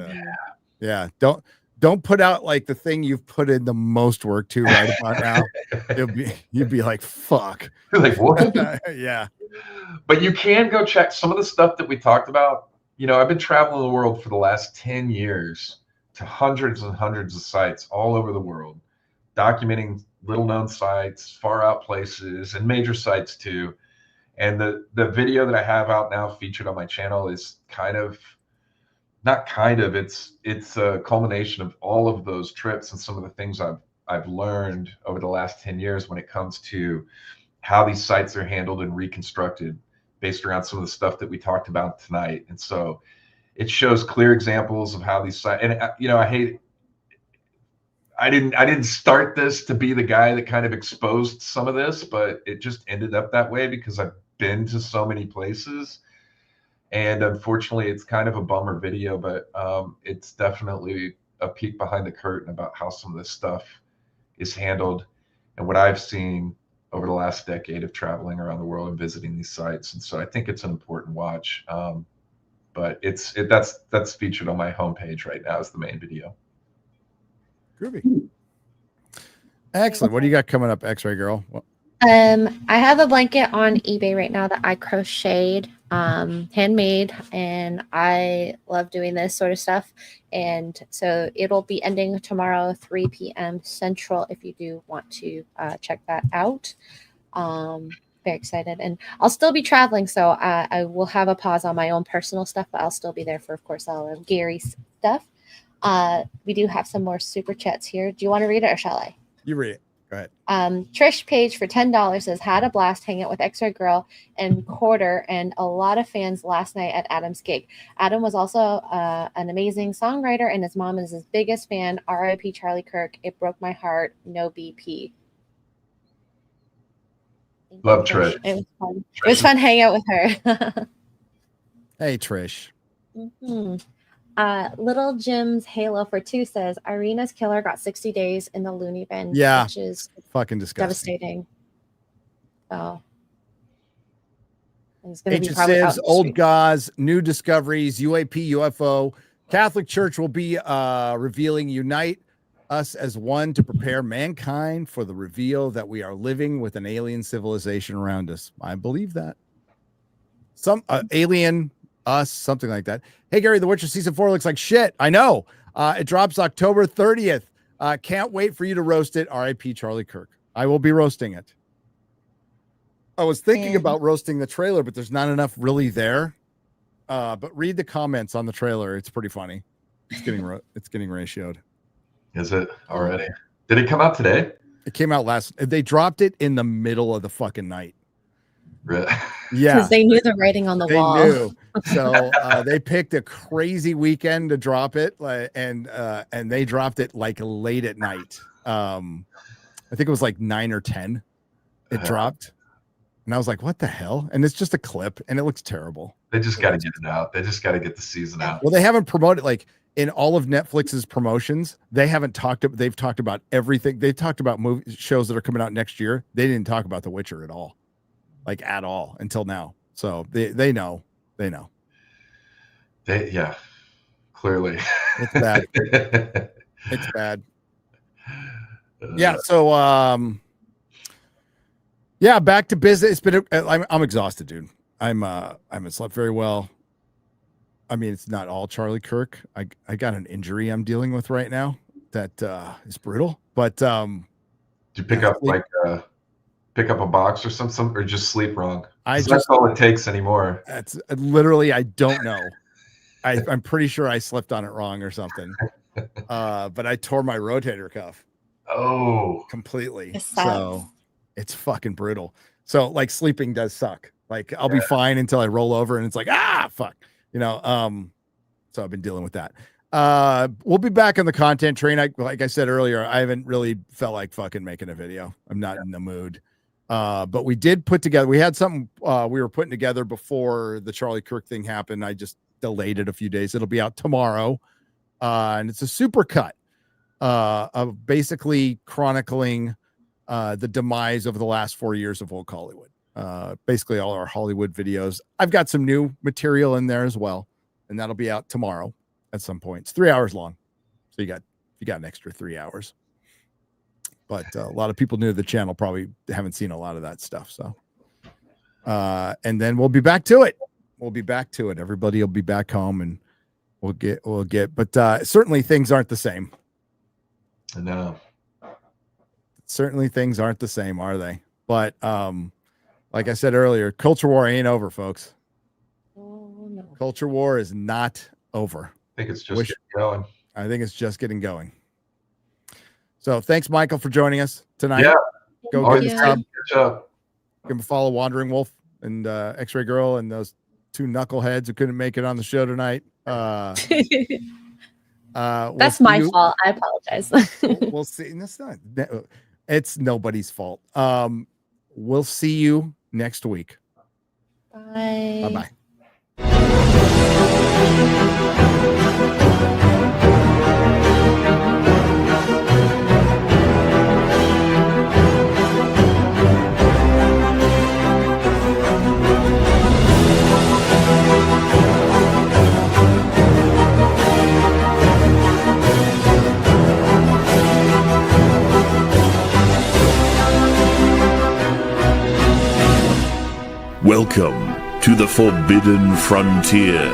don't put out like the thing you've put in the most work to right about now. You'd be like, fuck. Like what? Yeah. But you can go check some of the stuff that we talked about. You know, I've been traveling the world for the last 10 years to hundreds and hundreds of sites all over the world, documenting little known sites, far out places, and major sites too. And the video that I have out now featured on my channel is it's a culmination of all of those trips and some of the things I've learned over the last 10 years when it comes to how these sites are handled and reconstructed based around some of the stuff that we talked about tonight. And so it shows clear examples of how these sites, and I didn't start this to be the guy that kind of exposed some of this, but it just ended up that way because I've been to so many places. And unfortunately, it's kind of a bummer video, but it's definitely a peek behind the curtain about how some of this stuff is handled and what I've seen over the last decade of traveling around the world and visiting these sites. And so I think it's an important watch. But that's featured on my homepage right now as the main video. Groovy. Excellent. What do you got coming up, X-Ray Girl? I have a blanket on eBay right now that I crocheted, handmade, and I love doing this sort of stuff. And so it'll be ending tomorrow, 3 p.m. Central, if you do want to check that out. very excited. And I'll still be traveling, so I will have a pause on my own personal stuff, but I'll still be there for, of course, all of Gary's stuff. We do have some more super chats here. Do you want to read it or shall I? You read it. Go ahead. Trish Page for $10 says, had a blast hanging out with X-Ray Girl and Quarter and a lot of fans last night at Adam's gig. Adam was also an amazing songwriter, and his mom is his biggest fan. R.I.P. Charlie Kirk. It broke my heart. No BP. Love Trish. It was fun. It was fun hanging out with her. Hey, Trish. Mm-hmm. Little Jim's Halo for 2 says Irina's killer got 60 days in the loony bin, which is fucking disgusting. Devastating. Oh. It's gonna Ancient be probably Sieves, Old Gauze, New Discoveries, UAP, UFO. Catholic Church will be revealing Unite Us as One to prepare mankind for the reveal that we are living with an alien civilization around us. I believe that. Some alien us, something like that. Hey, Gary, The Witcher season 4 looks like shit. I know. It drops October 30th. Can't wait for you to roast it. R.I.P. Charlie Kirk. I will be roasting it. I was thinking about roasting the trailer, but there's not enough really there. But read the comments on the trailer. It's pretty funny. It's getting ratioed. Is it already? Did it come out today? It came out they dropped it in the middle of the fucking night. Really? Yeah. Because they knew the writing on the wall. They knew. So they picked a crazy weekend to drop it, and they dropped it like late at night. I think it was like 9 or 10. It dropped. And I was like, what the hell? And it's just a clip and it looks terrible. They just got to get it out. They just got to get the season out. Well, they haven't promoted, like in all of Netflix's promotions, they've talked about everything. They've talked about shows that are coming out next year. They didn't talk about The Witcher at all. Like at all until now. So they know. Yeah, clearly. It's bad. It's bad. Yeah. So, yeah, back to business. It's been, I'm exhausted, dude. I haven't slept very well. I mean, it's not all Charlie Kirk. I got an injury I'm dealing with right now that is brutal, but, did you pick up a box or something, or just sleep wrong? That's all it takes anymore. That's literally, I don't know. I'm pretty sure I slept on it wrong or something. But I tore my rotator cuff. Oh, completely. So it's fucking brutal. So like sleeping does suck. Like I'll be fine until I roll over and it's like, fuck, so I've been dealing with that. We'll be back on the content train. Like I said earlier, I haven't really felt like fucking making a video. I'm not in the mood. But we did we had something we were putting together before the Charlie Kirk thing happened. I just delayed it a few days. It'll be out tomorrow. And it's a super cut of basically chronicling the demise of the last 4 years of woke Hollywood. Basically all our Hollywood videos. I've got some new material in there as well, and that'll be out tomorrow at some point. It's 3 hours long. So you got an extra 3 hours. But a lot of people new to the channel probably haven't seen a lot of that stuff. So, and then we'll be back to it. Everybody will be back home and we'll get, but certainly things aren't the same. No. Certainly things aren't the same, are they? But, like I said earlier, culture war ain't over, folks. Oh, no. Culture war is not over. I think it's just getting going. I think it's just getting going. So thanks, Michael, for joining us tonight. Yeah. Go get Catch up. Give him a follow, Wandering Wolf and X-Ray Girl and those two knuckleheads who couldn't make it on the show tonight. That's we'll my fault. I apologize. We'll see. It's nobody's fault. We'll see you next week. Bye. Bye-bye. Welcome to the Forbidden Frontier.